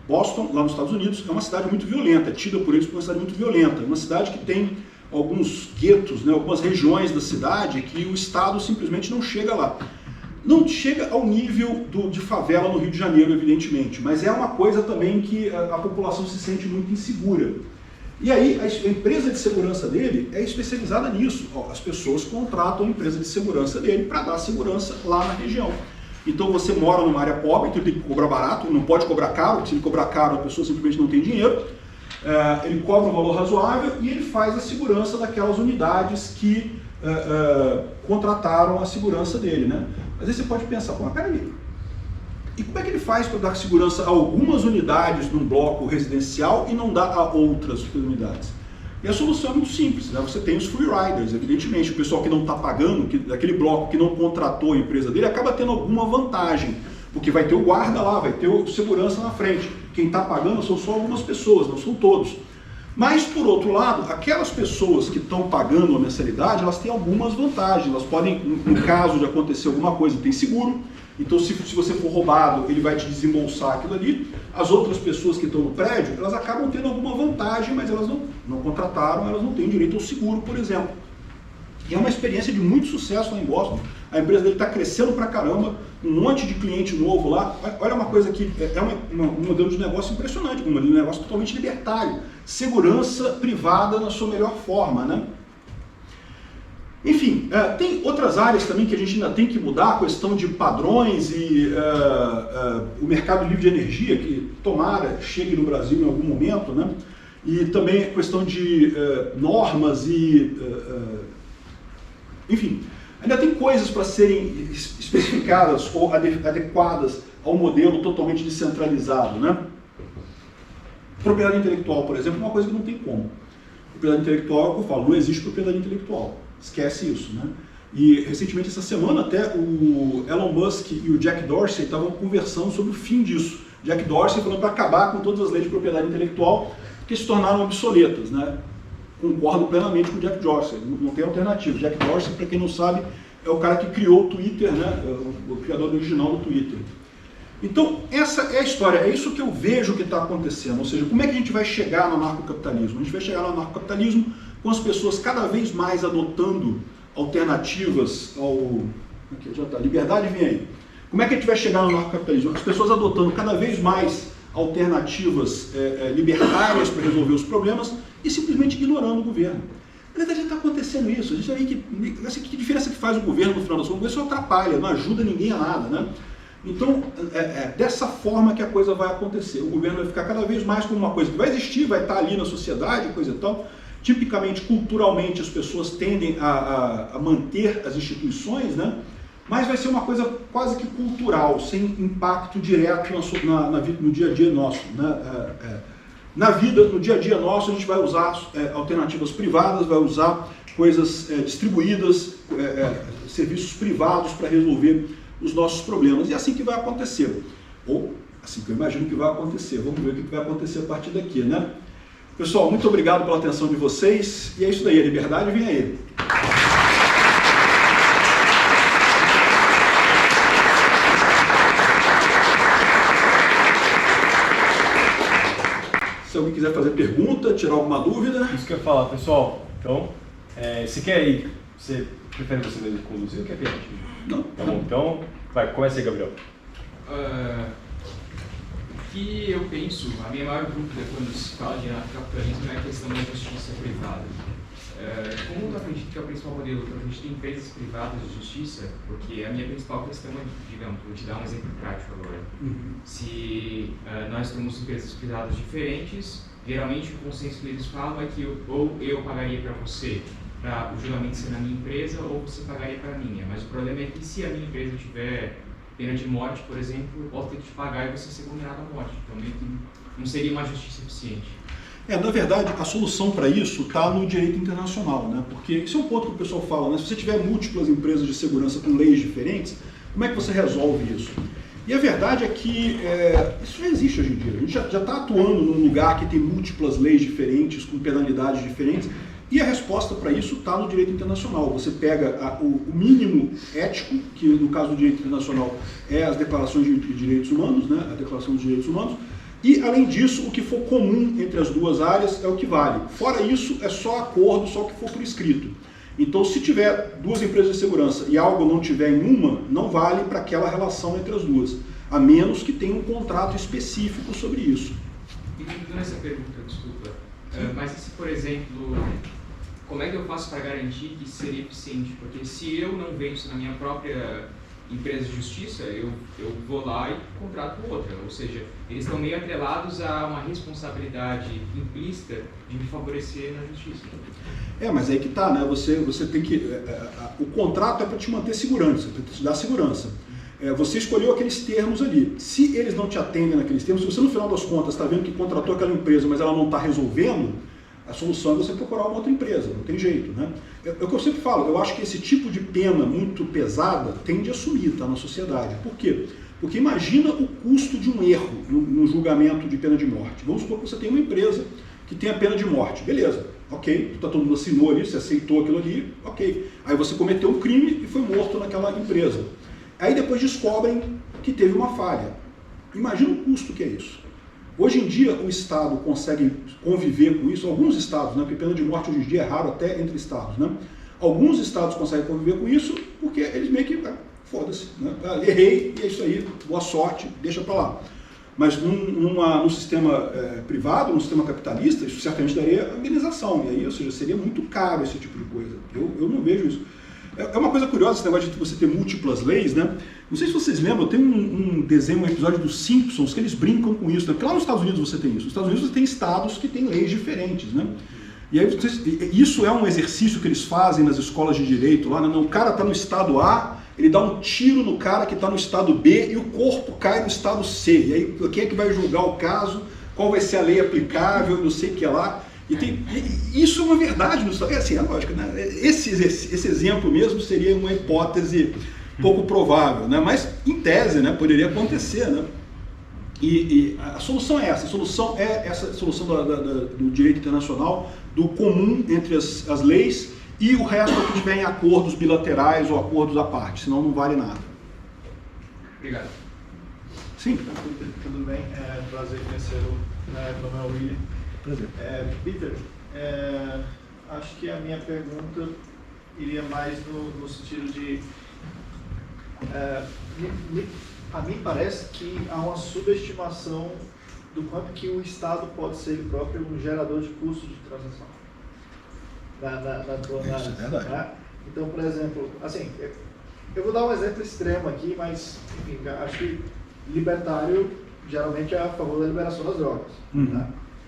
Boston, lá nos Estados Unidos, é uma cidade muito violenta, é tida por eles como uma cidade muito violenta. É uma cidade que tem alguns guetos, né, algumas regiões da cidade que o Estado simplesmente não chega lá. Não chega ao nível de favela no Rio de Janeiro, evidentemente, mas é uma coisa também que a população se sente muito insegura. E aí, a empresa de segurança dele é especializada nisso. As pessoas contratam a empresa de segurança dele para dar segurança lá na região. Então, você mora numa área pobre, então ele tem que cobrar barato, não pode cobrar caro, porque se ele cobrar caro, a pessoa simplesmente não tem dinheiro. Ele cobra um valor razoável e ele faz a segurança daquelas unidades que contrataram a segurança dele, né? Mas aí você pode pensar, pô, mas peraí, E como é que ele faz para dar segurança a algumas unidades num bloco residencial e não dar a outras unidades? E a solução é muito simples, né? Você tem os free riders, evidentemente, o pessoal que não está pagando, daquele bloco que não contratou a empresa dele, acaba tendo alguma vantagem, porque vai ter o guarda lá, vai ter o segurança na frente. Quem está pagando são só algumas pessoas, não são todos. Mas, por outro lado, aquelas pessoas que estão pagando a mensalidade, elas têm algumas vantagens. Elas podem, no caso de acontecer alguma coisa, tem seguro. Então, se você for roubado, ele vai te desembolsar aquilo ali. As outras pessoas que estão no prédio, elas acabam tendo alguma vantagem, mas elas não contrataram, elas não têm direito ao seguro, por exemplo. E é uma experiência de muito sucesso lá em Boston. A empresa dele está crescendo pra caramba, um monte de cliente novo lá. Olha uma coisa que é um modelo de negócio impressionante, um modelo de negócio totalmente libertário. Segurança privada na sua melhor forma, né? Enfim, tem outras áreas também que a gente ainda tem que mudar, a questão de padrões e o mercado livre de energia, que tomara chegue no Brasil em algum momento, né? E também a questão de normas e... enfim, ainda tem coisas para serem especificadas ou adequadas ao modelo totalmente descentralizado, né? Propriedade intelectual, por exemplo, é uma coisa que não tem como. Propriedade intelectual, é o que eu falo, não existe propriedade intelectual. Esquece isso, né? E recentemente, essa semana, até o Elon Musk e o Jack Dorsey estavam conversando sobre o fim disso. Jack Dorsey falando para acabar com todas as leis de propriedade intelectual que se tornaram obsoletas, né? Concordo plenamente com o Jack Dorsey, não tem alternativa. Jack Dorsey, para quem não sabe, é o cara que criou o Twitter, né? O criador original do Twitter. Então, essa é a história, é isso que eu vejo que está acontecendo. Ou seja, como é que a gente vai chegar no anarcocapitalismo? A gente vai chegar no anarcocapitalismo com as pessoas cada vez mais adotando alternativas ao... Aqui já está, liberdade vem aí. Como é que a gente vai chegar no anarcocapitalismo? As pessoas adotando cada vez mais alternativas libertárias para resolver os problemas e simplesmente ignorando o governo. Na verdade, está acontecendo isso. A gente vê que diferença que faz o governo no final das contas? Isso atrapalha, não ajuda ninguém a nada, né? Então, dessa forma que a coisa vai acontecer. O governo vai ficar cada vez mais como uma coisa que vai existir, vai estar ali na sociedade, coisa e tal. Tipicamente, culturalmente, as pessoas tendem a manter as instituições, né? Mas vai ser uma coisa quase que cultural, sem impacto direto no dia a dia nosso, né? Na vida, no dia a dia nosso, a gente vai usar alternativas privadas, vai usar coisas distribuídas, serviços privados para resolver os nossos problemas. E é assim que vai acontecer. Ou assim que eu imagino que vai acontecer. Vamos ver o que vai acontecer a partir daqui, né? Pessoal, muito obrigado pela atenção de vocês. E é isso daí, a liberdade vem aí. Se alguém quiser fazer pergunta, tirar alguma dúvida. Isso que eu ia falar, pessoal. Então, você quer ir? Você prefere você mesmo conduzir ou quer ver? Não. Tá bom, então, vai, começa aí, Gabriel. Que eu penso, a minha maior dúvida quando se fala de anarcocapitalismo é a questão da justiça privada. Como eu acredito que é o principal modelo para a gente ter empresas privadas de justiça, porque a minha principal questão é, digamos, vou te dar um exemplo prático agora. Se nós temos empresas privadas diferentes, geralmente o consenso que eles falam é que ou eu pagaria para você para o julgamento ser na minha empresa, ou você pagaria para a minha. Mas o problema é que se a minha empresa tiver pena de morte, por exemplo, eu posso ter que te pagar e você ser condenado à morte. Então, meio que não seria uma justiça eficiente. Na verdade, a solução para isso está no direito internacional, né? Porque isso é um ponto que o pessoal fala, né? Se você tiver múltiplas empresas de segurança com leis diferentes, como é que você resolve isso? E a verdade é que isso já existe hoje em dia. A gente já está atuando num lugar que tem múltiplas leis diferentes, com penalidades diferentes, e a resposta para isso está no direito internacional. Você pega o mínimo ético, que no caso do direito internacional é as declarações de direitos humanos, né? A Declaração dos Direitos Humanos, e além disso, o que for comum entre as duas áreas é o que vale. Fora isso, é só acordo, só o que for por escrito. Então, se tiver duas empresas de segurança e algo não tiver em uma, não vale para aquela relação entre as duas, a menos que tenha um contrato específico sobre isso. E continuando essa pergunta, desculpa, mas se, por exemplo, como é que eu faço para garantir que seria eficiente? Porque se eu não venço na minha própria empresa de justiça, eu vou lá e contrato outra. Ou seja, eles estão meio atrelados a uma responsabilidade implícita de me favorecer na justiça. Mas aí que tá, né? Você tem que... o contrato é para te manter segurança, para te dar segurança. Você escolheu aqueles termos ali. Se eles não te atendem naqueles termos, se você no final das contas está vendo que contratou aquela empresa, mas ela não está resolvendo, a solução é você procurar uma outra empresa, não tem jeito, né? É o que eu sempre falo, eu acho que esse tipo de pena muito pesada tende a sumir, tá, na sociedade. Por quê? Porque imagina o custo de um erro no julgamento de pena de morte. Vamos supor que você tem uma empresa que tem a pena de morte. Beleza, ok, todo mundo assinou ali, você aceitou aquilo ali, ok. Aí você cometeu um crime e foi morto naquela empresa. Aí depois descobrem que teve uma falha. Imagina o custo que é isso. Hoje em dia o Estado consegue conviver com isso, alguns estados, né, porque pena de morte hoje em dia é raro até entre estados, né? Alguns estados conseguem conviver com isso porque eles meio que, foda-se, né? Errei e é isso aí, boa sorte, deixa pra lá. Mas num sistema privado, num sistema capitalista, isso certamente daria amenização, e aí, ou seja, seria muito caro esse tipo de coisa. Eu não vejo isso. É uma coisa curiosa esse negócio de você ter múltiplas leis, né? Não sei se vocês lembram, tem um desenho, um episódio dos Simpsons, que eles brincam com isso, né? Porque lá nos Estados Unidos você tem isso. Nos Estados Unidos você tem estados que têm leis diferentes, né? E aí, isso é um exercício que eles fazem nas escolas de direito lá, né? O cara está no estado A, ele dá um tiro no cara que está no estado B e o corpo cai no estado C. E aí, quem é que vai julgar o caso? Qual vai ser a lei aplicável? Não sei o que lá. Isso é uma verdade. Assim, é lógico, né? Esse exemplo mesmo seria uma hipótese pouco provável, né? Mas, em tese, né, poderia acontecer, né? E a solução é essa. A solução é essa solução do direito internacional, do comum entre as leis, e o resto é que tiver em acordos bilaterais ou acordos à parte, senão não vale nada. Obrigado. Sim. Tudo bem? Prazer conhecer o meu nome é William. Prazer. Peter, acho que a minha pergunta iria mais no sentido de... a mim parece que há uma subestimação do quanto que o Estado pode ser ele próprio um gerador de custos de transação. Na tua análise, é verdade. Né? Então, por exemplo, assim, eu vou dar um exemplo extremo aqui, mas enfim, acho que libertário geralmente é a favor da liberação das drogas. Né?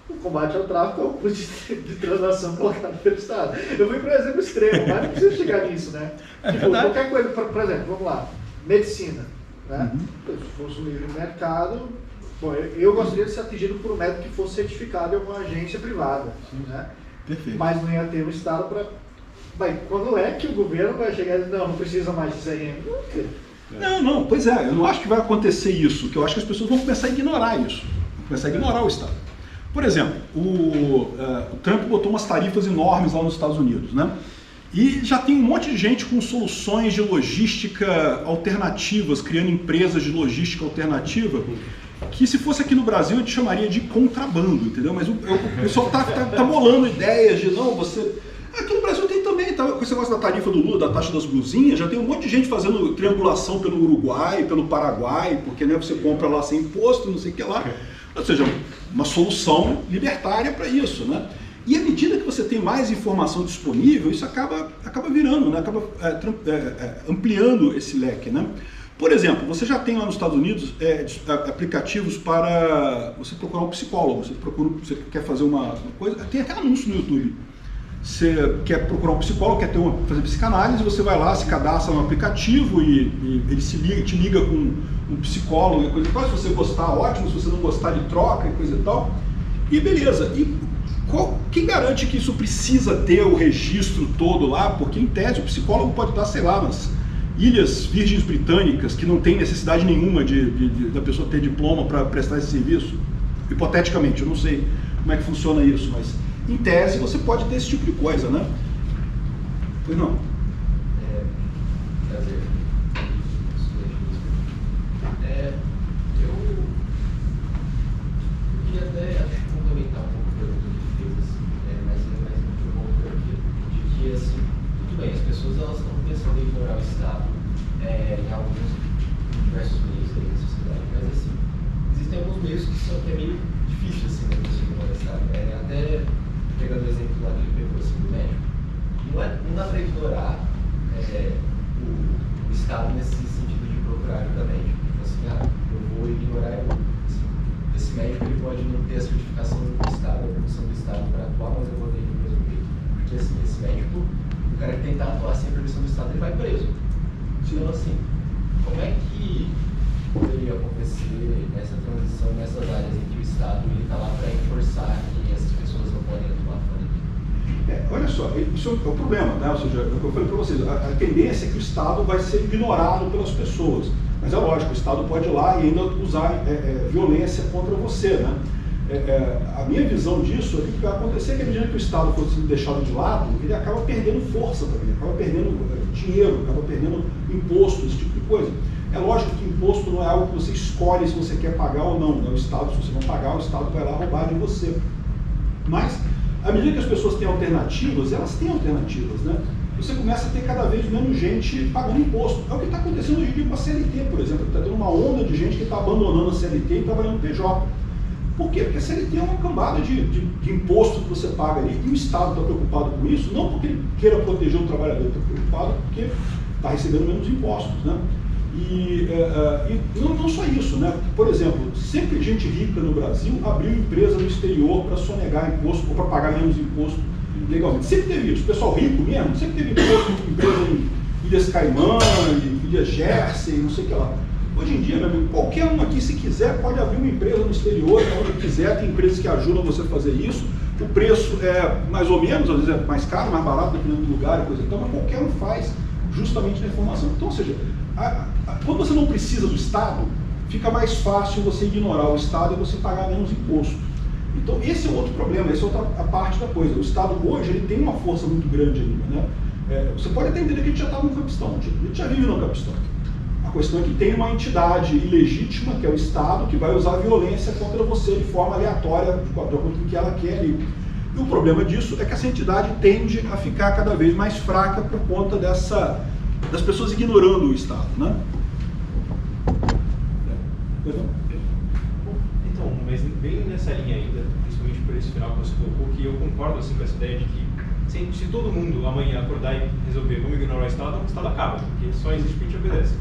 O combate ao tráfico é o custo de transação colocado pelo Estado. Eu fui para um exemplo extremo, mas não precisa chegar nisso, né? Qualquer coisa, por exemplo, vamos lá, medicina. Né? Se fosse um livre mercado, bom, eu gostaria de ser atingido por um método que fosse certificado em alguma agência privada. Né? Perfeito. Mas não ia ter o Estado para... Quando é que o governo vai chegar e dizer, não precisa mais disso aí? Não, pois é, eu não acho que vai acontecer isso, que eu acho que as pessoas vão começar a ignorar isso, vão começar a ignorar o Estado. Por exemplo, o Trump botou umas tarifas enormes lá nos Estados Unidos, né? E já tem um monte de gente com soluções de logística alternativas, criando empresas de logística alternativa, que se fosse aqui no Brasil a gente chamaria de contrabando, entendeu? Mas o pessoal tá bolando ideias de, não, você... Aqui no Brasil tem também, tá? Com esse negócio da tarifa do Lula, da taxa das blusinhas, já tem um monte de gente fazendo triangulação pelo Uruguai, pelo Paraguai, porque, né, você compra lá sem imposto, não sei o que lá. Ou seja, uma solução libertária para isso, né? E à medida que você tem mais informação disponível, isso acaba virando, né? Acaba ampliando esse leque, né? Por exemplo, você já tem lá nos Estados Unidos aplicativos para você procurar um psicólogo, você quer fazer uma coisa, tem até anúncio no YouTube. Você quer procurar um psicólogo, quer fazer psicanálise, você vai lá, se cadastra no aplicativo e ele te liga com um psicólogo e coisa e tal. Se você gostar, ótimo, se você não gostar, ele troca e coisa e tal. E beleza. E quem garante que isso precisa ter o registro todo lá? Porque, em tese, o psicólogo pode estar, sei lá, nas Ilhas Virgens Britânicas, que não tem necessidade nenhuma da pessoa ter diploma para prestar esse serviço. Hipoteticamente, eu não sei como é que funciona isso, mas... Em tese, você pode ter esse tipo de coisa, né? Pois não? Prazer. Eu queria até, acho que complementar um pouco a pergunta que fez, mas muito bom de que, assim, tudo bem, as pessoas elas estão pensando em ignorar o Estado em alguns diversos meios aí da sociedade, mas, assim, existem alguns meios que é meio difícil, assim, né, você ignorar o Estado. Até pegando o exemplo lá que ele pegou assim, do médico, não dá para ignorar o Estado nesse sentido de procurar ajuda médica. Então, assim, eu vou ignorar assim, esse médico, ele pode não ter a certificação do Estado, a permissão do Estado para atuar, mas eu vou ter do mesmo jeito. Porque assim, esse médico, o cara que tentar atuar sem a permissão do Estado, ele vai preso. Então, assim, como é que poderia acontecer essa transição nessas áreas em que o Estado está lá para enforçar que essas pessoas não podem atuar fora dele? Olha só, isso é o problema, né? Ou seja, é o que eu falei para vocês, a tendência é que o Estado vai ser ignorado pelas pessoas. Mas é lógico, o Estado pode ir lá e ainda usar violência contra você, né? A minha visão disso é que o que vai acontecer é que, à medida que o Estado for sendo deixado de lado, ele acaba perdendo força também, acaba perdendo dinheiro, acaba perdendo imposto, esse tipo de coisa. É lógico que imposto não é algo que você escolhe se você quer pagar ou não, né? O Estado, se você não pagar, o Estado vai lá roubar de você. Mas, à medida que as pessoas têm alternativas, elas têm alternativas, né? Você começa a ter cada vez menos gente pagando imposto. É o que está acontecendo hoje em dia com a CLT, por exemplo. Está tendo uma onda de gente que está abandonando a CLT e trabalhando no PJ. Por quê? Porque a CLT é uma cambada de imposto que você paga ali. E o Estado está preocupado com isso, não porque ele queira proteger o trabalhador, está preocupado porque está recebendo menos impostos, né? E não só isso, né? Por exemplo, sempre gente rica no Brasil abriu empresa no exterior para sonegar imposto ou para pagar menos imposto legalmente. Sempre teve isso. O pessoal rico mesmo, sempre teve empresa em Ilhas Caimã, em Ilhas Jersey, não sei o que lá. Hoje em dia, meu amigo, qualquer um aqui, se quiser, pode abrir uma empresa no exterior, onde quiser, tem empresas que ajudam você a fazer isso. O preço é mais ou menos, às vezes é mais caro, mais barato, dependendo do lugar e coisa e tal, mas qualquer um faz justamente na informação. Então, ou seja, quando você não precisa do Estado, fica mais fácil você ignorar o Estado e você pagar menos imposto. Então, esse é outro problema, essa é outra parte da coisa. O Estado hoje ele tem uma força muito grande ainda, né? Você pode até entender que a gente já estava no Capistão, a gente já vive no Capistão. A questão é que tem uma entidade ilegítima, que é o Estado, que vai usar violência contra você de forma aleatória, de acordo com o que ela quer. E o problema disso é que essa entidade tende a ficar cada vez mais fraca por conta das pessoas ignorando o Estado, né? Então, mas bem nessa linha ainda, principalmente por esse final que você colocou, que eu concordo assim, com essa ideia de que se todo mundo amanhã acordar e resolver vamos ignorar o Estado acaba, porque só existe porque a gente obedece.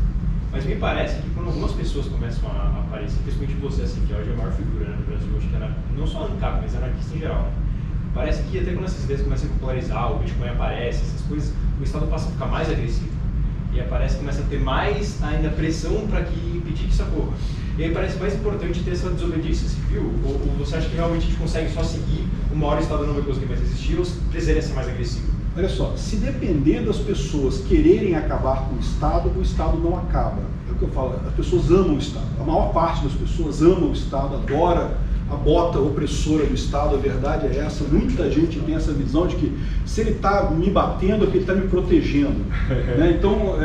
Mas me parece que quando algumas pessoas começam a aparecer, principalmente você, assim, que hoje é a maior figura, né, no Brasil, acho que não só ANCAP, mas anarquista em geral, parece que até quando essas ideias começam a popularizar, o Bitcoin aparece, essas coisas, o Estado passa a ficar mais agressivo. E aparece que começa a ter mais ainda pressão para impedir que isso ocorra. E aí parece mais importante ter essa desobediência civil, ou você acha que realmente a gente consegue só seguir, uma hora o Estado não vai conseguir mais existir, ou precisaria ser mais agressivo? Olha só, se depender das pessoas quererem acabar com o Estado não acaba. É o que eu falo, as pessoas amam o Estado. A maior parte das pessoas ama o Estado, adora a bota opressora do Estado, a verdade é essa. Muita gente tem essa visão de que se ele está me batendo é porque ele está me protegendo. Né? Então,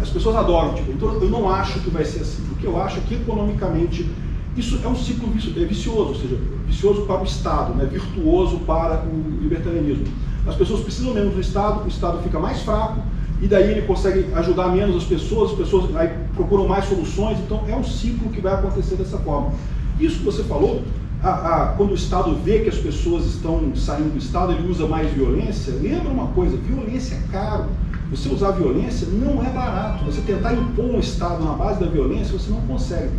as pessoas adoram. Então, eu não acho que vai ser assim, porque eu acho que economicamente isso é um ciclo vicioso, ou seja, vicioso para o Estado, né? Virtuoso para o libertarianismo. As pessoas precisam menos do Estado, o Estado fica mais fraco, e daí ele consegue ajudar menos as pessoas aí procuram mais soluções, então é um ciclo que vai acontecer dessa forma. Isso que você falou, quando o Estado vê que as pessoas estão saindo do Estado, ele usa mais violência. Lembra uma coisa, violência é caro. Você usar violência não é barato. Você tentar impor um Estado na base da violência, você não consegue.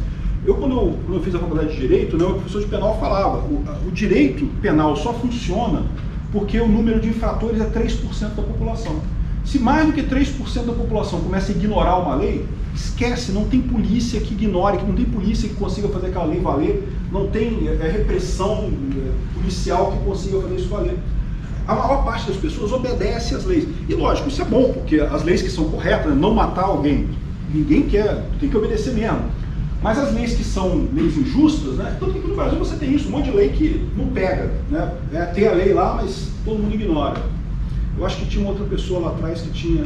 Quando eu fiz a faculdade de Direito, né, o professor de penal falava, o direito penal só funciona porque o número de infratores é 3% da população. Se mais do que 3% da população começa a ignorar uma lei, esquece, não tem polícia que ignore, não tem polícia que consiga fazer aquela lei valer, não tem repressão policial que consiga fazer isso valer. A maior parte das pessoas obedece às leis. E lógico, isso é bom, porque as leis que são corretas, não matar alguém, ninguém quer, tem que obedecer mesmo. Mas as leis que são leis injustas, né? Tanto que no Brasil você tem isso, um monte de lei que não pega, né? Tem a lei lá, mas todo mundo ignora. Eu acho que tinha uma outra pessoa lá atrás que tinha...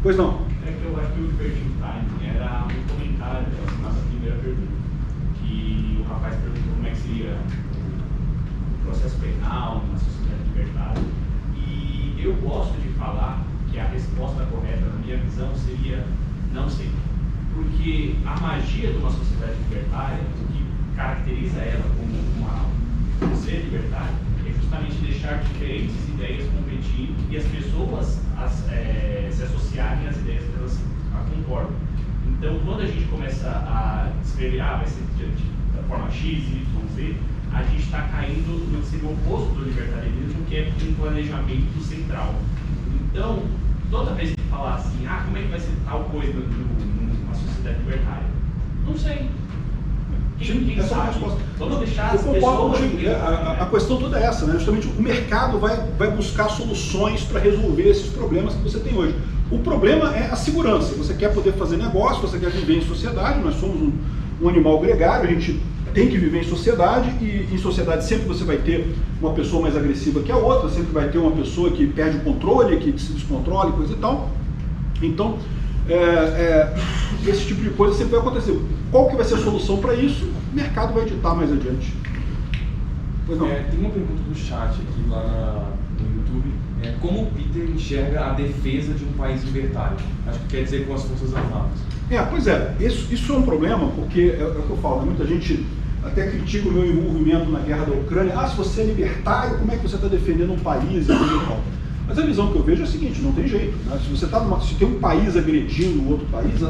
Pois não? É que eu acho que o Diverting Time era um comentário da nossa primeira pergunta, que o rapaz perguntou como é que seria o processo penal na sociedade libertária. E eu gosto de falar que a resposta correta, na minha visão, seria não sei. Porque a magia de uma sociedade libertária, o que caracteriza ela como um ser libertário, é justamente deixar diferentes ideias competir e as pessoas se associarem às ideias que elas concordam. Então, quando a gente começa a escrever, vai ser da forma X, Y, Z, a gente está caindo no que seria o oposto do libertarianismo, que é um planejamento central. Então, toda vez que falar assim, como é que vai ser tal coisa numa sociedade libertária? Não sei. Quem essa é a sabe? resposta. Vamos deixar Eu as concordo pessoas... contigo. A questão toda é essa, né? Justamente o mercado vai buscar soluções para resolver esses problemas que você tem hoje. O problema é a segurança. Você quer poder fazer negócio, você quer viver em sociedade, nós somos um animal gregário, a gente tem que viver em sociedade, e em sociedade sempre você vai ter uma pessoa mais agressiva que a outra, sempre vai ter uma pessoa que perde o controle, que se descontrola e coisa e tal. Então, esse tipo de coisa sempre vai acontecer. Qual que vai ser a solução para isso? O mercado vai ditar mais adiante. Pois não. Tem uma pergunta do chat aqui lá no YouTube. Como o Peter enxerga a defesa de um país libertário? Acho que quer dizer com as Forças Armadas. Pois é, isso é um problema, porque é o que eu falo, né? Muita gente até critica o meu envolvimento na guerra da Ucrânia. Se você é libertário, como é que você está defendendo um país e tal? Mas a visão que eu vejo é a seguinte, não tem jeito, né? Se tem um país agredindo outro país,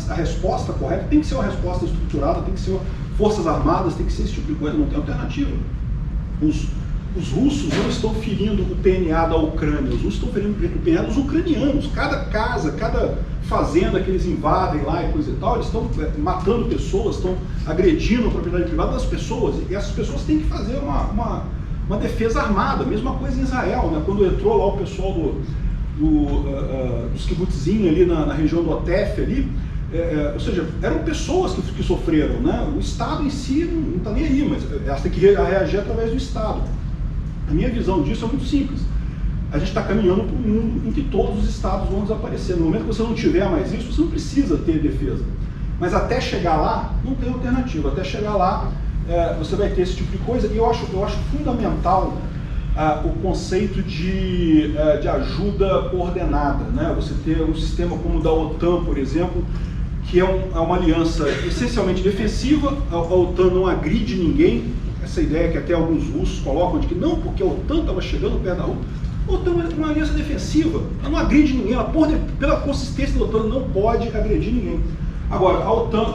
a resposta correta tem que ser uma resposta estruturada, tem que ser forças armadas, tem que ser esse tipo de coisa, não tem alternativa. Os russos não estão ferindo o PNA da Ucrânia, os russos estão ferindo o PNA dos ucranianos. Cada casa, cada fazenda que eles invadem lá e coisa e tal, eles estão matando pessoas, estão agredindo a propriedade privada das pessoas, e essas pessoas têm que fazer uma defesa armada. Mesma coisa em Israel, né? Quando entrou lá o pessoal dos kibbutzim ali na região do Otef ali, ou seja, eram pessoas que sofreram, né? O Estado em si não está nem aí, mas elas têm que reagir através do Estado. A minha visão disso é muito simples. A gente está caminhando para um mundo em que todos os estados vão desaparecer. No momento que você não tiver mais isso, você não precisa ter defesa. Mas até chegar lá, não tem alternativa. Até chegar lá, você vai ter esse tipo de coisa. E eu acho fundamental o conceito de ajuda coordenada, né? Você ter um sistema como o da OTAN, por exemplo, que é uma aliança essencialmente defensiva. A OTAN não agride ninguém. Essa ideia que até alguns russos colocam de que não, porque a OTAN estava chegando perto da Rússia. A OTAN é uma aliança defensiva, ela não agride ninguém, ela pela consistência da OTAN não pode agredir ninguém. Agora, a OTAN,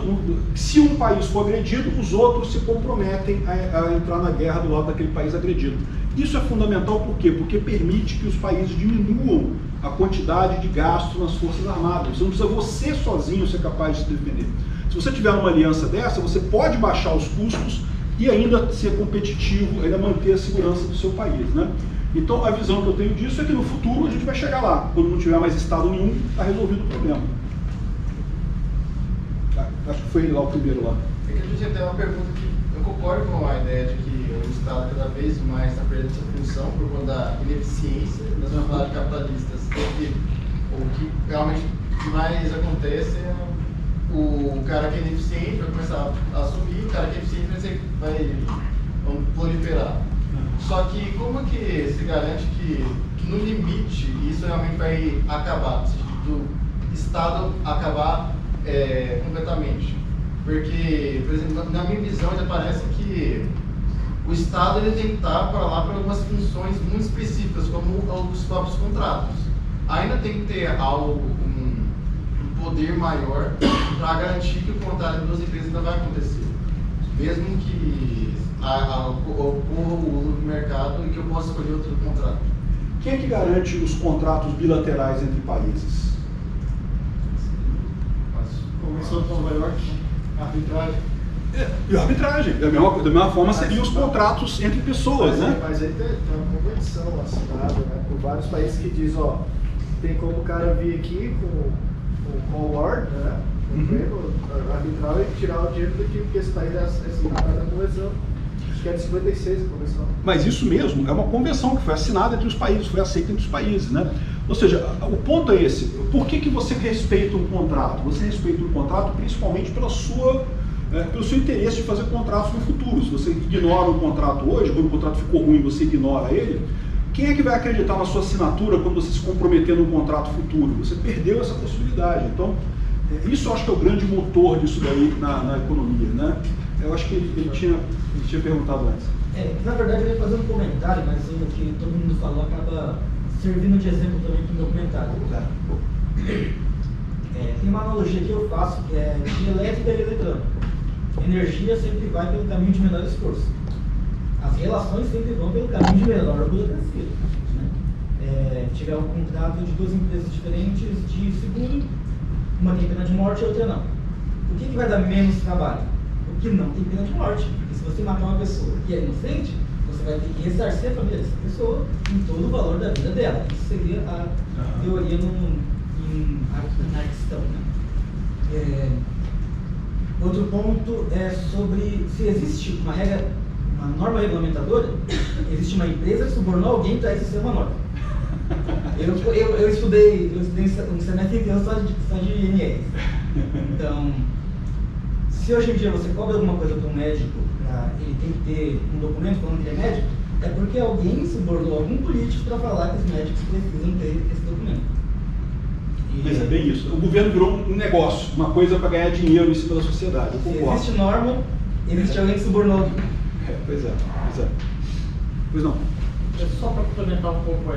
se um país for agredido, os outros se comprometem a entrar na guerra do lado daquele país agredido. Isso é fundamental por quê? Porque permite que os países diminuam a quantidade de gasto nas forças armadas. Você não precisa você sozinho ser capaz de se defender. Se você tiver uma aliança dessa, você pode baixar os custos e ainda ser competitivo, ainda manter a segurança do seu país, né? Então a visão que eu tenho disso é que no futuro a gente vai chegar lá, quando não tiver mais Estado nenhum, está resolvido o problema. Acho que foi lá o primeiro lá. É que a gente tem uma pergunta que eu concordo com a ideia de que o Estado cada vez mais está perdendo essa função por conta da ineficiência das sociedades capitalistas. O que realmente mais acontece é o cara que é ineficiente vai começar a subir, o cara que é eficiente vai proliferar. Só que como é que se garante que no limite isso realmente vai acabar, do Estado acabar completamente? Porque, por exemplo, na minha visão ainda parece que o Estado ele tem que estar para lá para algumas funções muito específicas, como os próprios contratos. Ainda tem que ter algo, um poder maior para garantir que o contrato das empresas ainda vai acontecer. Mesmo que ocorra o mercado e que eu possa escolher outro contrato. Quem é que garante os contratos bilaterais entre países? Convenção de Nova York, arbitragem. E a arbitragem, da mesma forma seriam os contratos entre pessoas, né? Mas aí tem uma convenção assinada, né, por vários países que diz, tem como o cara vir aqui com o Lord, né, arbitrar e tirar o dinheiro daqui, porque esse país é assinado na convenção. Acho que é de 56 a convenção. Mas isso mesmo é uma convenção que foi assinada entre os países, foi aceita entre os países, né? Ou seja, o ponto é esse. Por que você respeita um contrato? Você respeita um contrato principalmente pelo seu interesse de fazer contratos no futuro. Se você ignora um contrato hoje, quando o contrato ficou ruim, você ignora ele, quem é que vai acreditar na sua assinatura quando você se comprometer num contrato futuro? Você perdeu essa possibilidade. Então, isso eu acho que é o grande motor disso daí na economia, né? Eu acho que ele tinha perguntado antes. Na verdade eu ia fazer um comentário, mas o que todo mundo falou acaba servindo de exemplo também para o meu comentário. Tem uma analogia que eu faço, que é de elétrica e eletrônica. Energia sempre vai pelo caminho de menor esforço. As relações sempre vão pelo caminho de menor burocracia. Né? tiver um contrato de duas empresas diferentes de seguro, uma tem pena de morte e a outra não. O que vai dar menos trabalho? O que não tem pena de morte. Porque se você matar uma pessoa que é inocente, você vai ter que ressarcir a família dessa pessoa em todo o valor da vida dela. Isso seria a teoria na questão. Né? Outro ponto é sobre se existe uma regra, uma norma regulamentadora, existe uma empresa que subornou alguém para isso ser uma norma. Eu estudei um semestre inteiro só de INR. Então, se hoje em dia você cobra alguma coisa para um médico, ele tem que ter um documento falando que ele é médico, é porque alguém subornou algum político para falar que os médicos precisam ter esse documento. Mas é bem isso. O governo virou um negócio, uma coisa para ganhar dinheiro em cima da sociedade. Eu concordo. Se existe norma, existe alguém que subornou alguém. Pois é. Pois não. Só para complementar um pouco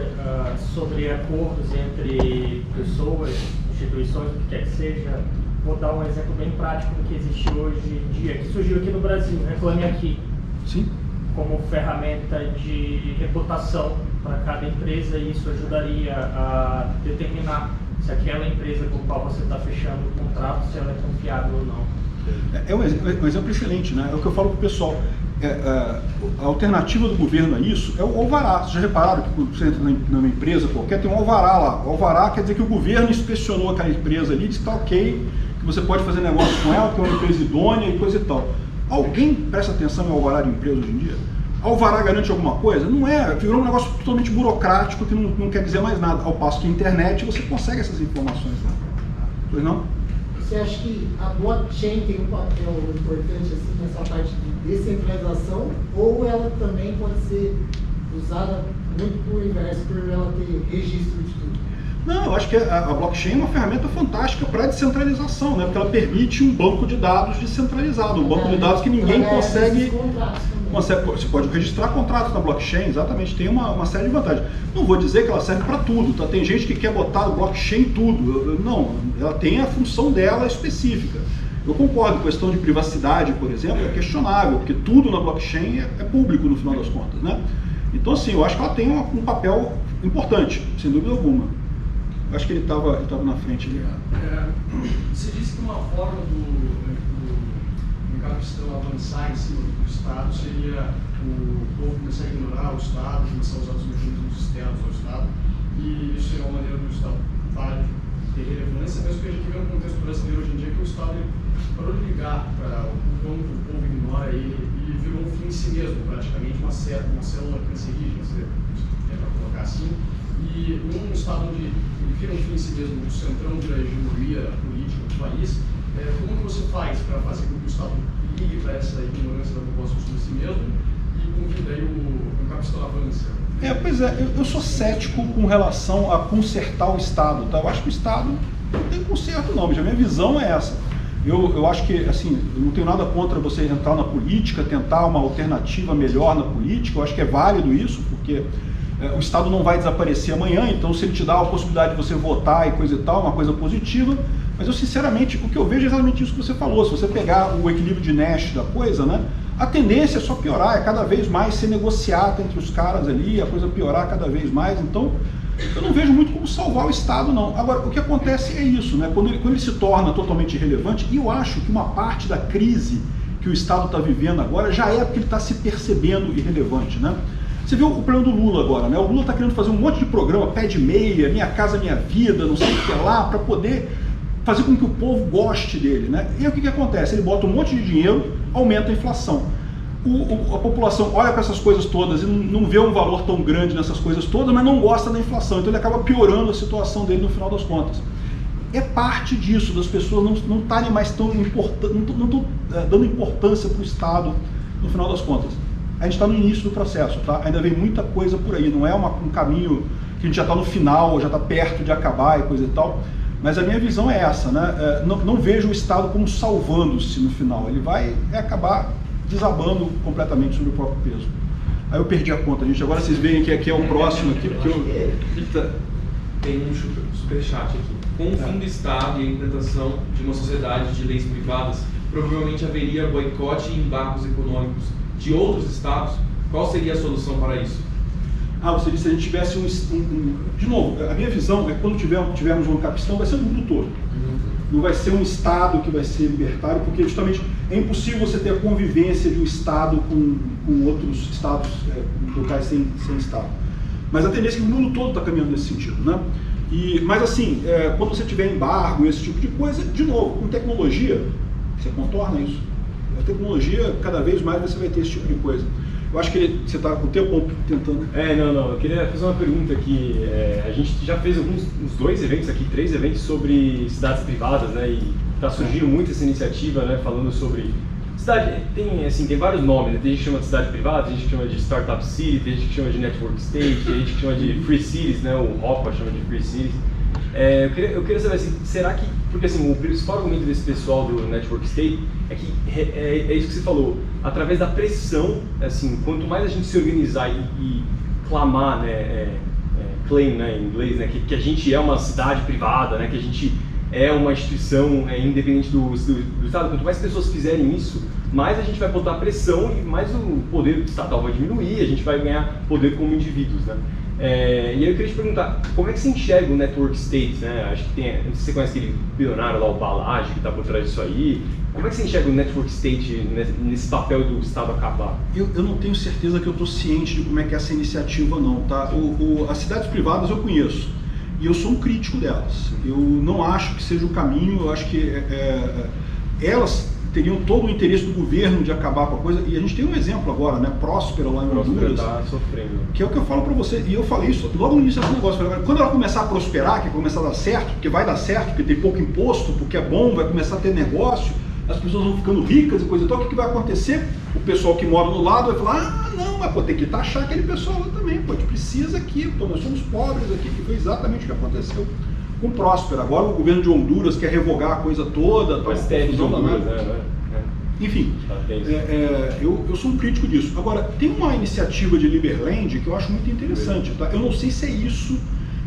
sobre acordos entre pessoas, instituições, o que quer que seja, vou dar um exemplo bem prático do que existe hoje em dia, que surgiu aqui no Brasil, Reclame Aqui. Sim. Como ferramenta de reputação para cada empresa, e isso ajudaria a determinar se aquela empresa com a qual você está fechando o contrato, se ela é confiável ou não. É um exemplo excelente, né? É o que eu falo para o pessoal. A alternativa do governo a isso é o alvará. Vocês já repararam que quando você entra numa empresa qualquer, tem um alvará lá. O alvará quer dizer que o governo inspecionou aquela empresa ali, disse que está ok, que você pode fazer negócio com ela, que é uma empresa idônea e coisa e tal. Alguém presta atenção no alvará de empresa hoje em dia? Alvará garante alguma coisa? Não é, virou um negócio totalmente burocrático que não quer dizer mais nada. Ao passo que a internet você consegue essas informações lá. Pois não? Você acha que a blockchain tem um papel importante assim, nessa parte de descentralização, ou ela também pode ser usada muito por inverso, por ela ter registro de tudo? Não, eu acho que a blockchain é uma ferramenta fantástica para descentralização, né? Porque ela permite um banco de dados descentralizado, um banco de dados que ninguém consegue. Você pode registrar contratos na blockchain, exatamente, tem uma série de vantagens. Não vou dizer que ela serve para tudo, tá? Tem gente que quer botar blockchain em tudo. Não, ela tem a função dela específica. Eu concordo, a questão de privacidade, por exemplo, é questionável, porque tudo na blockchain é público no final das contas, né? Então, assim, eu acho que ela tem um papel importante, sem dúvida alguma. Eu acho que ele estava na frente ali. Você disse que uma forma do Capistão avançar em cima do Estado seria o povo começar a ignorar o Estado, começar a usar os mecanismos externos ao Estado, e isso seria uma maneira do Estado parar de ter relevância, mas o que a gente vê no contexto brasileiro hoje em dia é que o Estado parou de ligar para o como o povo ignora ele e virou um fim em si mesmo, praticamente uma célula cancerígena, para colocar assim, e num Estado onde ele vira um fim em si mesmo, o centrão vira a hegemonia política do país. Como que você faz para fazer com que o Estado ligue para essa ignorância da população sobre si mesmo e com que daí o Capistão avance? Pois é, eu sou cético com relação a consertar o Estado, tá? Eu acho que o Estado não tem conserto não, mas a minha visão é essa. Eu acho que, assim, eu não tenho nada contra você entrar na política, tentar uma alternativa melhor na política, eu acho que é válido isso, porque o Estado não vai desaparecer amanhã, então se ele te dá a possibilidade de você votar e coisa e tal, uma coisa positiva. Mas eu, sinceramente, o que eu vejo é exatamente isso que você falou. Se você pegar o equilíbrio de Nash da coisa, né, a tendência é só piorar, é cada vez mais ser negociado entre os caras ali, a coisa piorar cada vez mais. Então, eu não vejo muito como salvar o Estado, não. Agora, o que acontece é isso, né, quando ele se torna totalmente irrelevante, e eu acho que uma parte da crise que o Estado está vivendo agora já é porque ele está se percebendo irrelevante, né? Você viu o plano do Lula agora, né? O Lula está querendo fazer um monte de programa, pé de meia, Minha Casa Minha Vida, não sei o que lá, para poder fazer com que o povo goste dele, né? E aí o que acontece? Ele bota um monte de dinheiro, aumenta a inflação. A população olha para essas coisas todas e não vê um valor tão grande nessas coisas todas, mas não gosta da inflação, então ele acaba piorando a situação dele no final das contas. É parte disso, das pessoas não estarem mais tão dando importância para o Estado no final das contas. A gente está no início do processo, tá? Ainda vem muita coisa por aí, não é um caminho que a gente já está no final, já está perto de acabar e coisa e tal. Mas a minha visão é essa, né? Não vejo o Estado como salvando-se no final. Ele vai acabar desabando completamente sobre o próprio peso. Aí eu perdi a conta, gente. Agora vocês veem que aqui é o próximo aqui, porque Tem um superchat aqui. Com o fim do Estado e a implantação de uma sociedade de leis privadas, provavelmente haveria boicote e embargos econômicos de outros Estados. Qual seria a solução para isso? você disse, se a gente tivesse de novo, a minha visão é que quando tivermos um capistão, vai ser no mundo todo. Não vai ser um Estado que vai ser libertário, porque justamente é impossível você ter a convivência de um Estado com outros Estados locais sem Estado. Mas a tendência é que o mundo todo está caminhando nesse sentido, né? Mas assim, quando você tiver embargo, esse tipo de coisa, de novo, com tecnologia, você contorna isso. A tecnologia, cada vez mais você vai ter esse tipo de coisa. Eu acho que você está com o tempo tentando... Não, eu queria fazer uma pergunta aqui. A gente já fez uns 2 eventos aqui, 3 eventos sobre cidades privadas, né? E está surgindo muito essa iniciativa, né? Falando sobre... Cidade, tem vários nomes, né? Tem gente que chama de cidade privada, tem gente que chama de Startup City, tem gente que chama de Network State, tem gente que chama de Free Cities, né? O Hopa chama de Free Cities. Eu queria saber assim, será que, porque assim, o principal argumento desse pessoal do Network State é que é isso que você falou, através da pressão, assim, quanto mais a gente se organizar e clamar, né, claim, né, em inglês, né, que a gente é uma cidade privada, né, que a gente é uma instituição independente do Estado, quanto mais pessoas fizerem isso, mais a gente vai botar pressão e mais o poder estatal vai diminuir, a gente vai ganhar poder como indivíduos, né. E aí eu queria te perguntar, como é que você enxerga o Network State, né? Acho que tem, não sei se você conhece aquele bilionário lá, o Balaji, que está por trás disso aí. Como é que você enxerga o Network State nesse papel do Estado acabar? Eu não tenho certeza que eu estou ciente de como é que é essa iniciativa não, tá? As cidades privadas eu conheço e eu sou um crítico delas. Eu não acho que seja o caminho, eu acho que elas teriam todo o interesse do governo de acabar com a coisa, e a gente tem um exemplo agora, né, Próspera lá em Honduras, tá sofrendo. Que é o que eu falo para você, e eu falei isso logo no início desse negócio, quando ela começar a prosperar, que começar a dar certo, porque vai dar certo, porque tem pouco imposto, porque é bom, vai começar a ter negócio, as pessoas vão ficando ricas e coisa e tal, o que vai acontecer? O pessoal que mora no lado vai falar, não, mas tem que taxar aquele pessoal lá também, a gente precisa aqui, nós somos pobres aqui, que foi exatamente o que aconteceu com Próspera. Agora o governo de Honduras quer revogar a coisa toda, enfim, eu sou um crítico disso. Agora, tem uma iniciativa de Liberland que eu acho muito interessante, tá? Eu não sei se é isso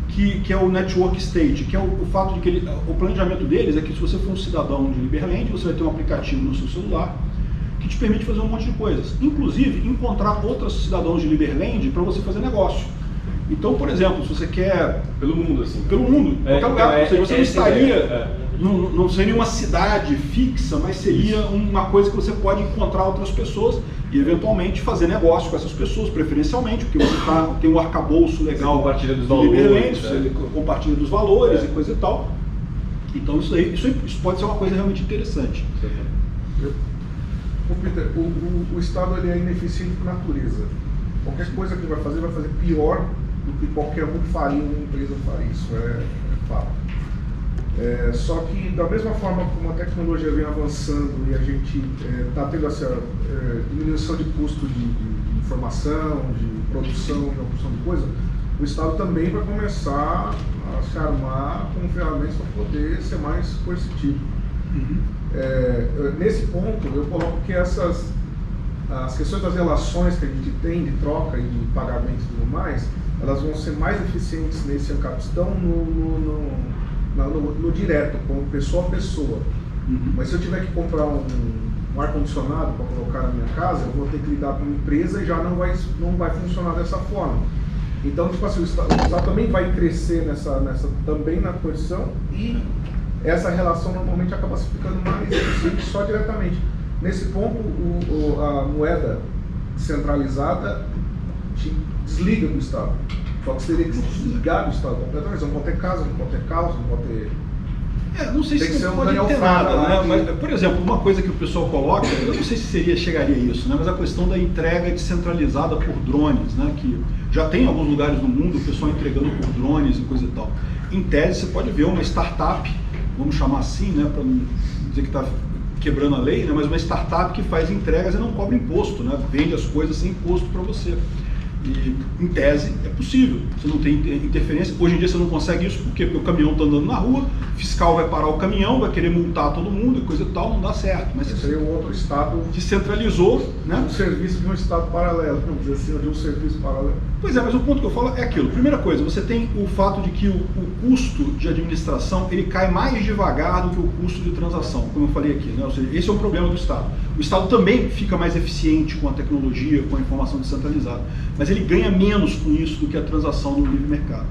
que é o Network State, que é o fato de que o planejamento deles é que se você for um cidadão de Liberland, você vai ter um aplicativo no seu celular que te permite fazer um monte de coisas, inclusive encontrar outros cidadãos de Liberland para você fazer negócio. Então, por exemplo, se você quer... Pelo mundo, assim. Pelo mundo, qualquer lugar. Ou seja, você não estaria... Não seria uma cidade fixa, mas seria uma coisa que você pode encontrar outras pessoas e, eventualmente, fazer negócio com essas pessoas, preferencialmente, porque você tem um arcabouço legal. Você compartilha dos valores. Você compartilha dos valores e coisa e tal. Então, isso pode ser uma coisa realmente interessante. Peter, o Estado ele é ineficiente por natureza. Qualquer coisa que vai fazer pior do que qualquer um faria, uma empresa faria. Isso é fato. Só que, da mesma forma como a tecnologia vem avançando e a gente está tendo essa diminuição de custo de informação, de produção, de uma porção de coisa, o Estado também vai começar a se armar com ferramentas para poder ser mais coercitivo. Nesse ponto, eu coloco que as questões das relações que a gente tem de troca e de pagamento e tudo mais, elas vão ser mais eficientes nesse ancapistão no direto, como pessoa a pessoa. Mas se eu tiver que comprar um ar-condicionado para colocar na minha casa, eu vou ter que lidar com uma empresa e já não vai funcionar dessa forma. Então, tipo assim, o Estado também vai crescer também na coerção, e essa relação normalmente acaba se ficando mais eficiente só diretamente. Nesse ponto, a moeda centralizada te desliga do Estado. Só que você teria que se desligar do Estado completamente. Não pode ter casa, não pode ter carro, não pode ter... não sei se não pode ter nada, né? Mas, por exemplo, uma coisa que o pessoal coloca, eu não sei se chegaria a isso, né? Mas a questão da entrega descentralizada por drones, né? Que já tem em alguns lugares do mundo o pessoal entregando por drones e coisa e tal. Em tese, você pode ver uma startup, vamos chamar assim, né? Para não dizer que está quebrando a lei, né? Mas uma startup que faz entregas e não cobra imposto, né? Vende as coisas sem imposto para você. E, em tese, é possível, você não tem interferência. Hoje em dia você não consegue isso, por quê? Porque o caminhão está andando na rua, o fiscal vai parar o caminhão, vai querer multar todo mundo e coisa e tal, não dá certo. Mas seria um outro Estado... Descentralizou, né? Um serviço de um Estado paralelo, vamos dizer assim, de um serviço paralelo. Pois é, mas o ponto que eu falo é aquilo. Primeira coisa, você tem o fato de que o custo de administração, ele cai mais devagar do que o custo de transação, como eu falei aqui, né? Ou seja, esse é um problema do Estado. O Estado também fica mais eficiente com a tecnologia, com a informação descentralizada, mas ele ganha menos com isso do que a transação no livre mercado.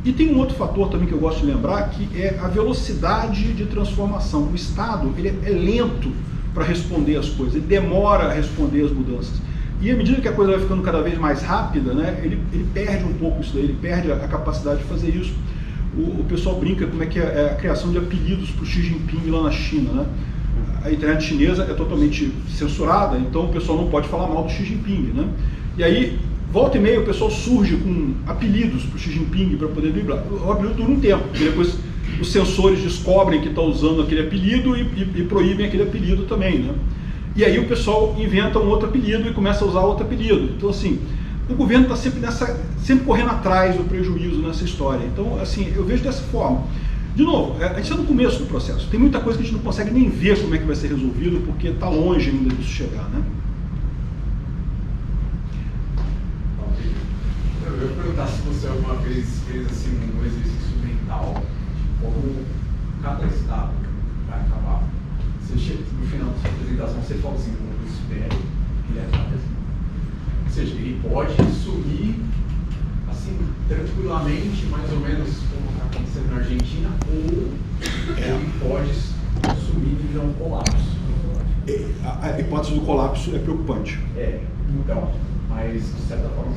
E tem um outro fator também que eu gosto de lembrar, que é a velocidade de transformação. O Estado ele é lento para responder as coisas, ele demora a responder as mudanças. E à medida que a coisa vai ficando cada vez mais rápida, né, ele perde um pouco isso daí, ele perde a capacidade de fazer isso. O pessoal brinca como é que é a criação de apelidos para o Xi Jinping lá na China, né? A internet chinesa é totalmente censurada, então o pessoal não pode falar mal do Xi Jinping, né? E aí, volta e meia, o pessoal surge com apelidos para o Xi Jinping para poder driblar. O apelido dura um tempo, porque depois os censores descobrem que está usando aquele apelido e proíbem aquele apelido também, né? E aí o pessoal inventa um outro apelido e começa a usar outro apelido. Então, assim, o governo está sempre correndo atrás do prejuízo nessa história. Então, assim, eu vejo dessa forma. De novo, a gente está no começo do processo. Tem muita coisa que a gente não consegue nem ver como é que vai ser resolvido, porque está longe ainda disso chegar, né? Eu ia perguntar se você alguma vez fez assim, um exercício mental, como cada estado vai acabar. Você chega no final da sua apresentação, você fala assim, como eu espero que ele acabe assim. Ou seja, ele pode sumir assim, tranquilamente, mais ou menos como está acontecendo na Argentina, ou ele pode sumir e virar um colapso. A hipótese do colapso é preocupante. Então, mas de certa forma,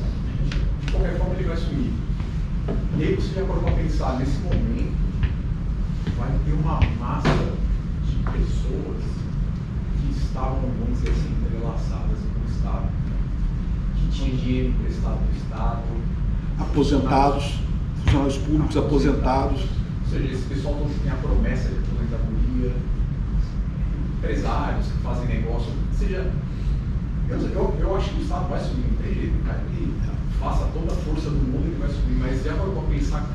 de qualquer forma ele vai sumir. E aí você já pode pensar, nesse momento, vai ter uma massa de pessoas que estavam, vamos dizer assim, entrelaçadas com o Estado, que tinham dinheiro emprestado do Estado, aposentados, funcionários públicos aposentados. Ou seja, esse pessoal não tem a promessa de aposentadoria, empresários que fazem negócio, ou seja, eu acho que o Estado vai subir, não tem jeito, cara, ele faça toda a força do mundo, ele vai subir, mas já para pensar,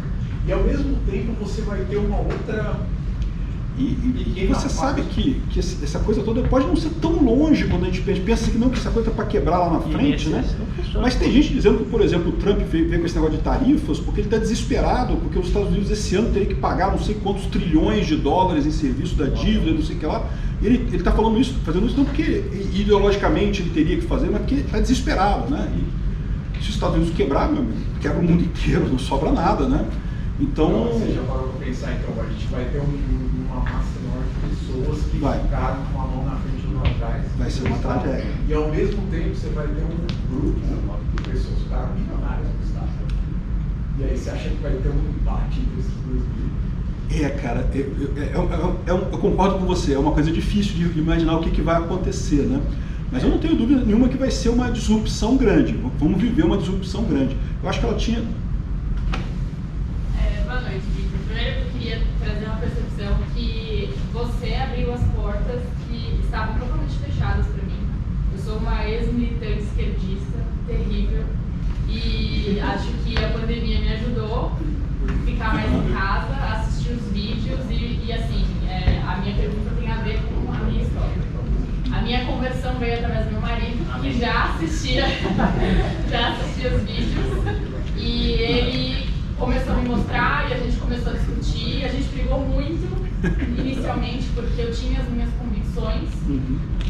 e ao mesmo tempo você vai ter uma outra... E você sabe que essa coisa toda pode não ser tão longe quando a gente pensa que não, que essa coisa está para quebrar lá na frente, né? Mas tem gente dizendo que, por exemplo, o Trump veio com esse negócio de tarifas porque ele está desesperado, porque os Estados Unidos esse ano teriam que pagar não sei quantos trilhões de dólares em serviço da dívida, não sei o que lá. E ele está falando isso, fazendo isso não porque ideologicamente ele teria que fazer, mas porque está desesperado, né? E se os Estados Unidos quebrar, meu amigo, quebra o mundo inteiro, não sobra nada, né? Então... Você já parou para pensar, então, a gente vai ter uma massa enorme de pessoas que ficaram com a mão na frente e outra atrás. Vai ser uma tragédia. E ao mesmo tempo você vai ter um grupo de pessoas que ficaram milionárias no Estado. E aí você acha que vai ter um embate entre esses dois grupos? Cara, eu concordo com você, é uma coisa difícil de imaginar o que vai acontecer, né? Mas eu não tenho dúvida nenhuma que vai ser uma disrupção grande. Vamos viver uma disrupção grande. Eu acho que ela tinha... Boa noite, Vitor. Primeiro eu queria trazer uma percepção que você abriu as portas que estavam totalmente fechadas para mim. Eu sou uma ex-militante esquerdista, terrível, e acho que a pandemia me ajudou a ficar mais em casa, assistir os vídeos e assim, a minha pergunta tem a ver com a minha história. A minha conversão veio através do meu marido, que já assistia os vídeos, e ele começou a me mostrar e a gente começou a discutir. A gente brigou muito inicialmente porque eu tinha as minhas convicções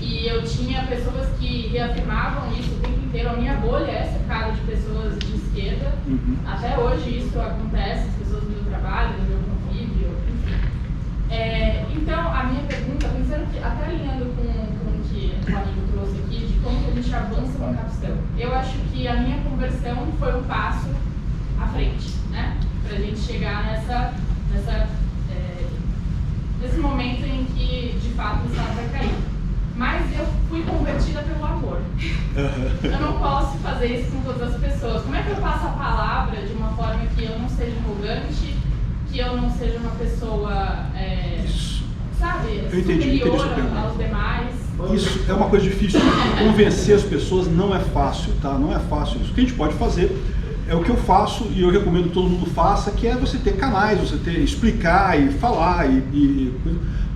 e eu tinha pessoas que reafirmavam isso o tempo inteiro. A minha bolha é cercada de pessoas de esquerda. Até hoje isso acontece, as pessoas do meu trabalho, do meu convívio, enfim. Então, a minha pergunta, pensando que, até alinhando com o que o amigo trouxe aqui, de como que a gente avança no capistão, eu acho que a minha conversão foi um passo à frente, né? Para a gente chegar nesse momento em que, de fato, o Estado vai cair. Mas eu fui convertida pelo amor. Eu não posso fazer isso com todas as pessoas. Como é que eu passo a palavra de uma forma que eu não seja arrogante, que eu não seja uma pessoa, sabe, superior aos demais? Isso é uma coisa difícil. Convencer as pessoas não é fácil, tá? Não é fácil isso. O que a gente pode fazer é o que eu faço e eu recomendo que todo mundo faça, que é você ter canais, você explicar e falar,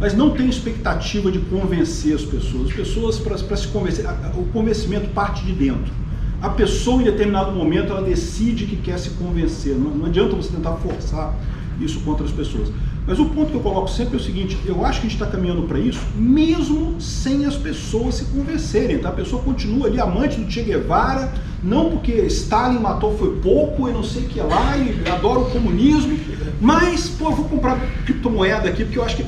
mas não tem expectativa de convencer as pessoas. As pessoas, para se convencer, o convencimento parte de dentro. A pessoa, em determinado momento, ela decide que quer se convencer. Não adianta você tentar forçar isso contra as pessoas. Mas o ponto que eu coloco sempre é o seguinte, eu acho que a gente está caminhando para isso, mesmo sem as pessoas se convencerem, tá? A pessoa continua ali amante do Che Guevara, não porque Stalin matou foi pouco e não sei o que lá, e adora o comunismo, mas, pô, eu vou comprar criptomoeda aqui porque eu acho que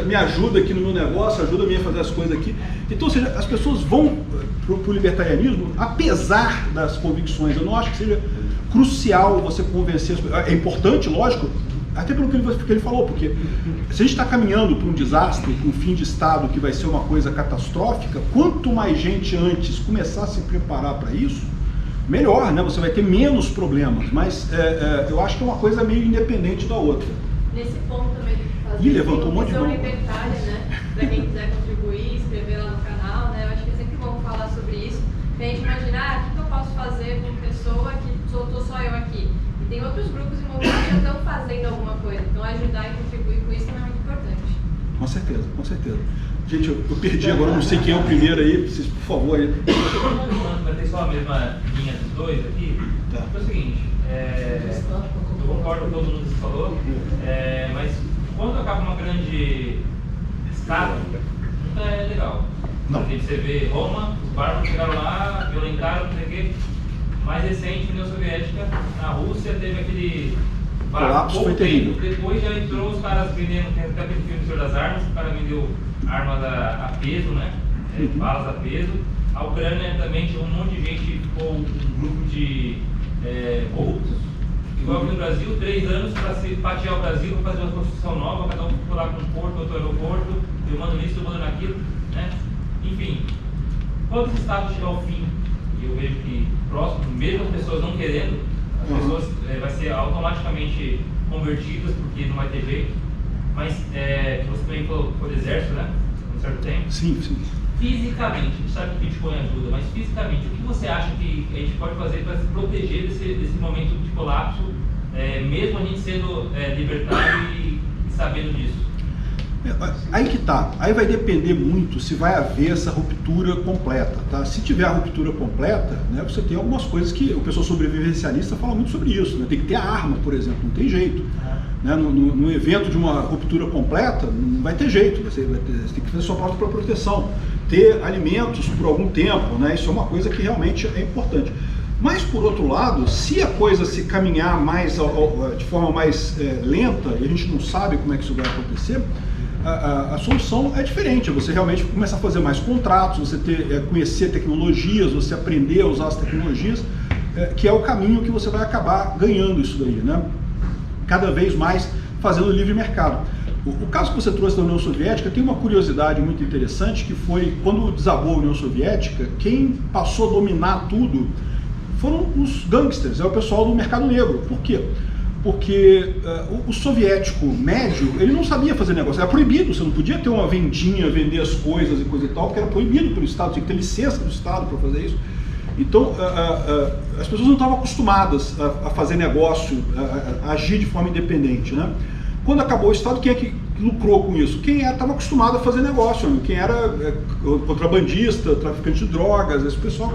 me ajuda aqui no meu negócio, ajuda a mim a fazer as coisas aqui. Então, ou seja, as pessoas vão para o libertarianismo, apesar das convicções. Eu não acho que seja crucial você convencer as pessoas. É importante, lógico, até pelo que ele falou, porque se a gente está caminhando para um desastre, para um fim de Estado que vai ser uma coisa catastrófica, quanto mais gente antes começar a se preparar para isso, melhor, né? Você vai ter menos problemas, mas eu acho que é uma coisa meio independente da outra. Nesse ponto também tem que fazer. Ih, levantou um monte de mão. Libertária, né? Para quem quiser contribuir, escrever lá no canal, né? Eu acho que é sempre bom falar sobre isso. Pra gente imaginar, o que eu posso fazer com pessoa que tô só eu aqui. E tem outros grupos e movimentos que estão fazendo alguma coisa. Então ajudar e contribuir com isso também é muito importante. Com certeza, com certeza. Gente, eu perdi agora, não sei quem é o primeiro aí, vocês, por favor. Aí. Vai ter só a mesma linha dos dois aqui? Tá. É o seguinte, eu concordo com todo mundo que você falou, mas quando acaba uma grande estado, nunca é legal. Não. Você vê Roma, os bárbaros chegaram lá, violentaram, não sei o quê. Mais recente, União Soviética, na Rússia teve aquele colapso, foi terrível. Depois já entrou os caras vendendo, tem até aquele filme do Senhor das Armas, o cara vendeu armas a peso, né? Balas a peso. A Ucrânia também tinha um monte de gente que ficou um grupo de corruptos. Igual que no Brasil, 3 anos para se fatiar o Brasil, para fazer uma construção nova, cada um ficou lá com um porto, outro aeroporto, eu mando isso, eu mando naquilo, né? Enfim, quando esse estado chegar ao fim, e eu vejo que próximo, mesmo as pessoas não querendo, as pessoas vai ser automaticamente convertidas, porque não vai ter jeito, mas você também falou do exército, né? Há um certo tempo. Sim, sim. Fisicamente, a gente sabe que o Bitcoin ajuda, mas fisicamente, o que você acha que a gente pode fazer para se proteger desse momento de colapso, mesmo a gente sendo libertário e sabendo disso? Aí que tá, aí vai depender muito se vai haver essa ruptura completa, tá? Se tiver a ruptura completa, né, você tem algumas coisas que o pessoal sobrevivencialista fala muito sobre isso, né? Tem que ter a arma, por exemplo, não tem jeito. Né? No evento de uma ruptura completa, não vai ter jeito, você tem que fazer sua própria proteção, ter alimentos por algum tempo, né? Isso é uma coisa que realmente é importante. Mas, por outro lado, se a coisa se caminhar mais, de forma mais lenta, e a gente não sabe como é que isso vai acontecer, a solução é diferente, você realmente começar a fazer mais contratos, você conhecer tecnologias, você aprender a usar as tecnologias, que é o caminho que você vai acabar ganhando isso daí, né? Cada vez mais fazendo livre mercado. O caso que você trouxe da União Soviética tem uma curiosidade muito interessante, que foi quando desabou a União Soviética, quem passou a dominar tudo foram os gangsters, é o pessoal do mercado negro. Por quê? Porque o soviético médio, ele não sabia fazer negócio, era proibido, você não podia ter uma vendinha, vender as coisas e coisa e tal, porque era proibido pelo Estado, tinha que ter licença do Estado para fazer isso. Então, as pessoas não estavam acostumadas a fazer negócio, a agir de forma independente, né? Quando acabou o Estado, quem é que lucrou com isso? Quem estava acostumado a fazer negócio, quem era contrabandista, traficante de drogas, esse pessoal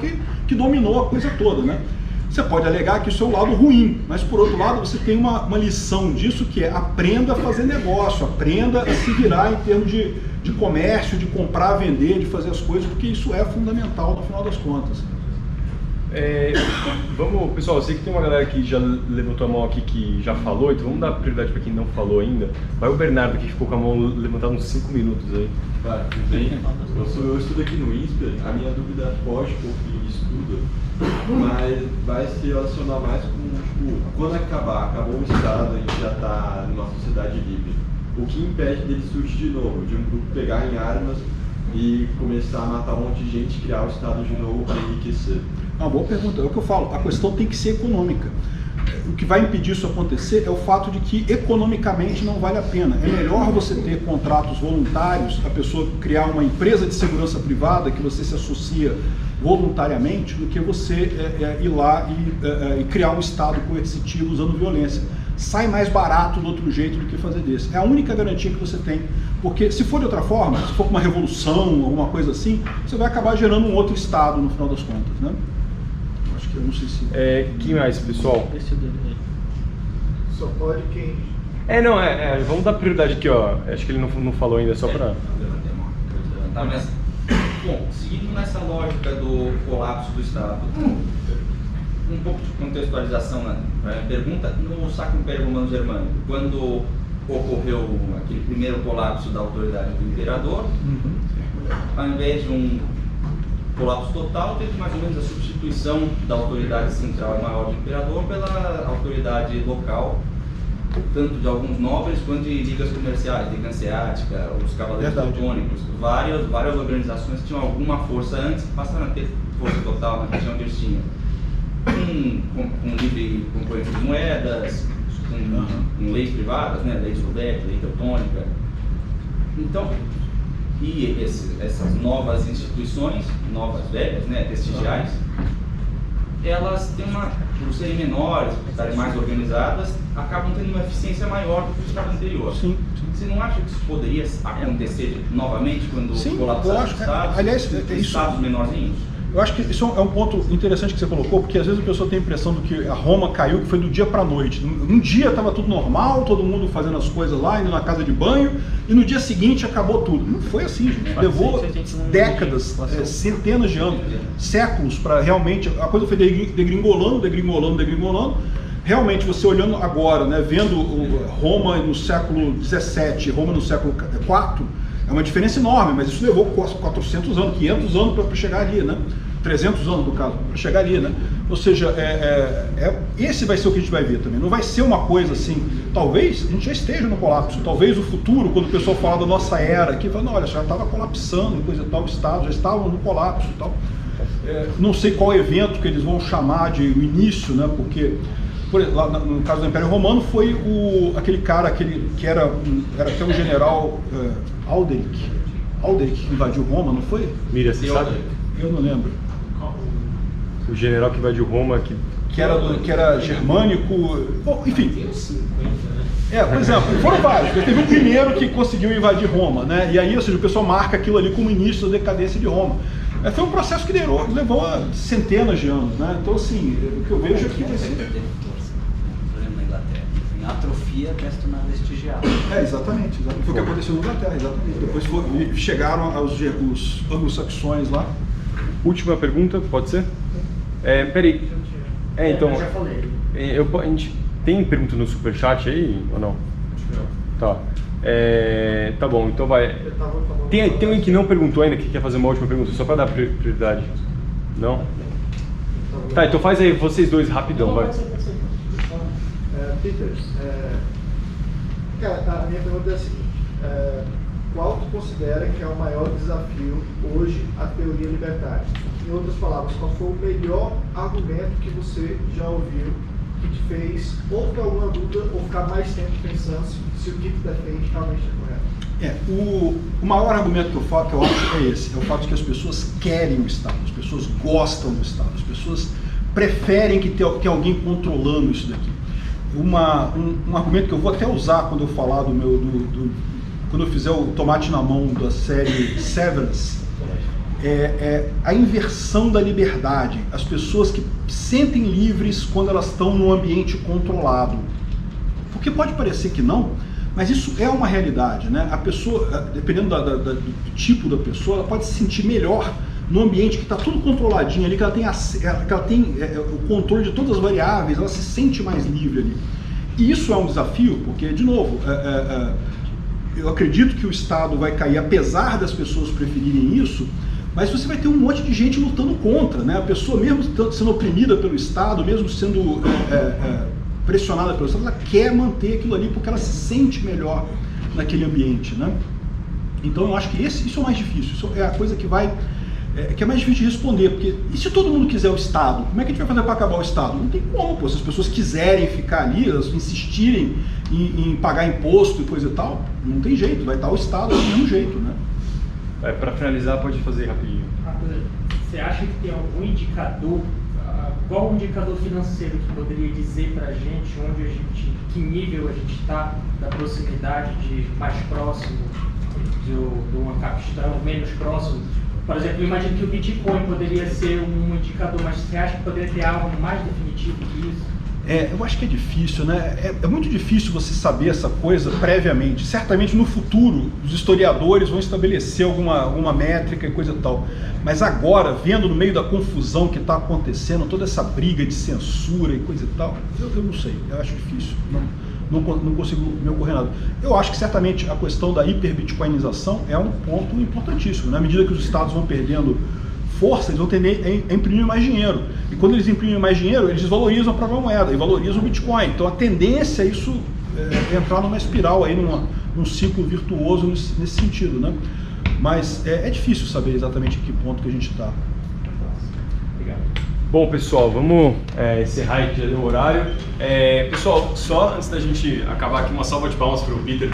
que dominou a coisa toda, né? Você pode alegar que isso é o lado ruim, mas por outro lado você tem uma lição disso, que é aprenda a fazer negócio, aprenda a se virar em termos de comércio, de comprar, vender, de fazer as coisas, porque isso é fundamental no final das contas. Pessoal, eu sei que tem uma galera que já levantou a mão aqui que já falou, então vamos dar prioridade para quem não falou ainda. Vai o Bernardo, que ficou com a mão levantada uns 5 minutos aí. Claro, tudo bem? Eu estudo aqui no INSPER, a minha dúvida foge um pouquinho de estudo, mas vai se relacionar mais com, tipo, quando acabou o Estado, a gente já está numa sociedade livre. O que impede dele surgir de novo, de um grupo pegar em armas e começar a matar um monte de gente, criar o Estado de novo para enriquecer? Uma boa pergunta, é o que eu falo, a questão tem que ser econômica. O que vai impedir isso acontecer é o fato de que economicamente não vale a pena. É melhor você ter contratos voluntários, a pessoa criar uma empresa de segurança privada que você se associa voluntariamente, do que você ir lá e criar um Estado coercitivo usando violência. Sai mais barato do outro jeito do que fazer desse. É a única garantia que você tem, porque se for de outra forma, se for uma revolução, alguma coisa assim, você vai acabar gerando um outro Estado no final das contas, né? Eu não sei se... Quem mais, pessoal? Só pode quem Vamos dar prioridade aqui, ó. Acho que ele não falou ainda, só para... Tá, mas, bom, seguindo nessa lógica do colapso do Estado, um pouco de contextualização na pergunta, no Sacro Império Romano Germânico, quando ocorreu aquele primeiro colapso da autoridade do imperador, ao invés de um colapso total, teve mais ou menos a substituição da autoridade central maior do imperador pela autoridade local, tanto de alguns nobres quanto de ligas comerciais, Liga Hanseática, os Cavaleiros Teutônicos, várias organizações que tinham alguma força antes, passaram a ter força total na região que eles tinham. Com livre concorrência de moedas, com leis privadas, né, lei Sudete, lei Teutônica. Então, e essas novas instituições, novas velhas, né, vestigiais, elas têm por serem menores, por estarem mais organizadas, acabam tendo uma eficiência maior do que o Estado anterior. Sim. Você não acha que isso poderia acontecer novamente quando colapsar os Estados, aliás, Estados menorzinhos? Eu acho que isso é um ponto interessante que você colocou, porque às vezes a pessoa tem a impressão de que a Roma caiu, que foi do dia para a noite. Um dia estava tudo normal, todo mundo fazendo as coisas lá, indo na casa de banho, e no dia seguinte acabou tudo. Não foi assim, gente. Levou décadas, centenas de anos, séculos para realmente... A coisa foi degringolando. Realmente, você olhando agora, né, vendo Roma no século XVII, Roma no século IV, é uma diferença enorme, mas isso levou 400 anos, 500 anos para chegar ali, né? 300 anos, no caso, para chegar ali, né? Ou seja, esse vai ser o que a gente vai ver também. Não vai ser uma coisa assim, talvez a gente já esteja no colapso, talvez o futuro, quando o pessoal fala da noxa era aqui, fala, não, olha, já estava colapsando, coisa e tal, o Estado já estava no colapso e tal. Não sei qual evento que eles vão chamar de o início, né? Porque... Lá, no caso do Império Romano foi aquele cara que era até um general Alderic que invadiu Roma, não foi? Mira, você sabe? Eu não lembro. O general que invadiu Roma que era germânico, bom, enfim. Por exemplo, foram vários. Teve o primeiro que conseguiu invadir Roma, né? E aí, ou seja, o pessoal marca aquilo ali como início da decadência de Roma. Foi um processo que levou a centenas de anos, né? Então, assim, o que eu vejo é que vai ser... Atrofia para se tornar vestigial. Exatamente. Foi o que aconteceu na Inglaterra, exatamente. Depois chegaram os anglo-saxões lá. Última pergunta, pode ser? Peraí. Então. Eu já falei. A gente tem pergunta no superchat aí ou não? Tá. Tá bom, então vai. Tem alguém que não perguntou ainda, que quer fazer uma última pergunta, só para dar prioridade? Não? Tá, então faz aí vocês dois rapidão, vai. Peter, a minha pergunta é a seguinte, qual tu considera que é o maior desafio hoje à teoria libertária? Em outras palavras, qual foi o melhor argumento que você já ouviu que te fez ou ter alguma dúvida ou ficar mais tempo pensando se o que tu defende realmente é correto? O maior argumento que eu acho é esse, é o fato de que as pessoas querem o Estado, as pessoas gostam do Estado, as pessoas preferem que tenha alguém controlando isso daqui. Um argumento que eu vou até usar quando eu falar quando eu fizer o tomate na mão da série Severance, é a inversão da liberdade. As pessoas que se sentem livres quando elas estão num ambiente controlado. Porque pode parecer que não, mas isso é uma realidade, né? A pessoa, dependendo do tipo da pessoa, ela pode se sentir melhor no ambiente que está tudo controladinho ali, que ela tem o controle de todas as variáveis, ela se sente mais livre ali. E isso é um desafio, porque, de novo, eu acredito que o Estado vai cair, apesar das pessoas preferirem isso, mas você vai ter um monte de gente lutando contra, né? A pessoa, mesmo sendo oprimida pelo Estado, mesmo sendo pressionada pelo Estado, ela quer manter aquilo ali porque ela se sente melhor naquele ambiente, né? Então eu acho que isso é o mais difícil, isso é a coisa que é mais difícil de responder, porque e se todo mundo quiser o Estado, como é que a gente vai fazer para acabar o Estado? Não tem como, pô. Se as pessoas quiserem ficar ali, elas insistirem em pagar imposto e coisa e tal, não tem jeito, vai estar o Estado do mesmo jeito, né? Para finalizar, pode fazer rapidinho. Você acha que tem algum indicador, qual o indicador financeiro que poderia dizer para a gente que nível a gente está da proximidade de mais próximo de uma capitão, menos próximo? Por exemplo, eu imagino que o Bitcoin poderia ser um indicador, mas você acha que poderia ter algo mais definitivo que isso? Eu acho que é difícil, né? É muito difícil você saber essa coisa previamente. Certamente no futuro os historiadores vão estabelecer alguma métrica e coisa e tal. Mas agora, vendo no meio da confusão que está acontecendo, toda essa briga de censura e coisa e tal, eu não sei, eu acho difícil. Não consigo me ocorrer nada. Eu acho que certamente a questão da hiperbitcoinização é um ponto importantíssimo. Na medida que os estados vão perdendo força, eles vão tender a imprimir mais dinheiro. E quando eles imprimem mais dinheiro, eles desvalorizam a própria moeda e valorizam o Bitcoin. Então a tendência é isso entrar numa espiral, aí, num ciclo virtuoso nesse sentido, né? Mas é difícil saber exatamente em que ponto que a gente está. Obrigado. Bom, pessoal, vamos encerrar aqui, já deu o horário. Pessoal, só antes da gente acabar aqui, uma salva de palmas para o Peter.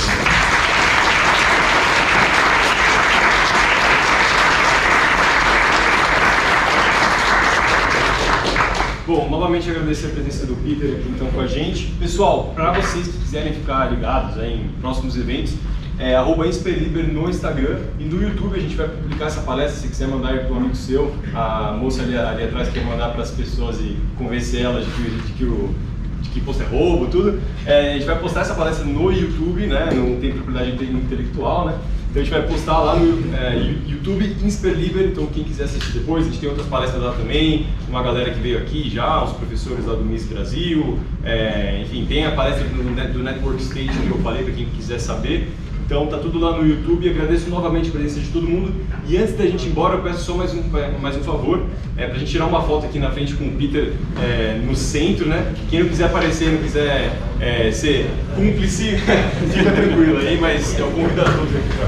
Bom, novamente agradecer a presença do Peter aqui então com a gente. Pessoal, para vocês que quiserem ficar ligados em próximos eventos, @InsperLiber no Instagram e no YouTube a gente vai publicar essa palestra. Se quiser mandar aí para um amigo seu, a moça ali atrás quer mandar para as pessoas e convencer elas de que posto é roubo, tudo. A gente vai postar essa palestra no YouTube, né? Não tem propriedade intelectual, né? Então a gente vai postar lá no YouTube InsperLiber, então quem quiser assistir depois, a gente tem outras palestras lá também, uma galera que veio aqui já, os professores lá do MIS Brasil, enfim, tem a palestra do Network Stage que eu falei para quem quiser saber. Então tá tudo lá no YouTube, agradeço novamente a presença de todo mundo. E antes da gente ir embora, eu peço só mais um favor, pra gente tirar uma foto aqui na frente com o Peter no centro, né? Quem não quiser aparecer, não quiser ser cúmplice, fica tranquilo aí, mas eu convido a todos aqui pra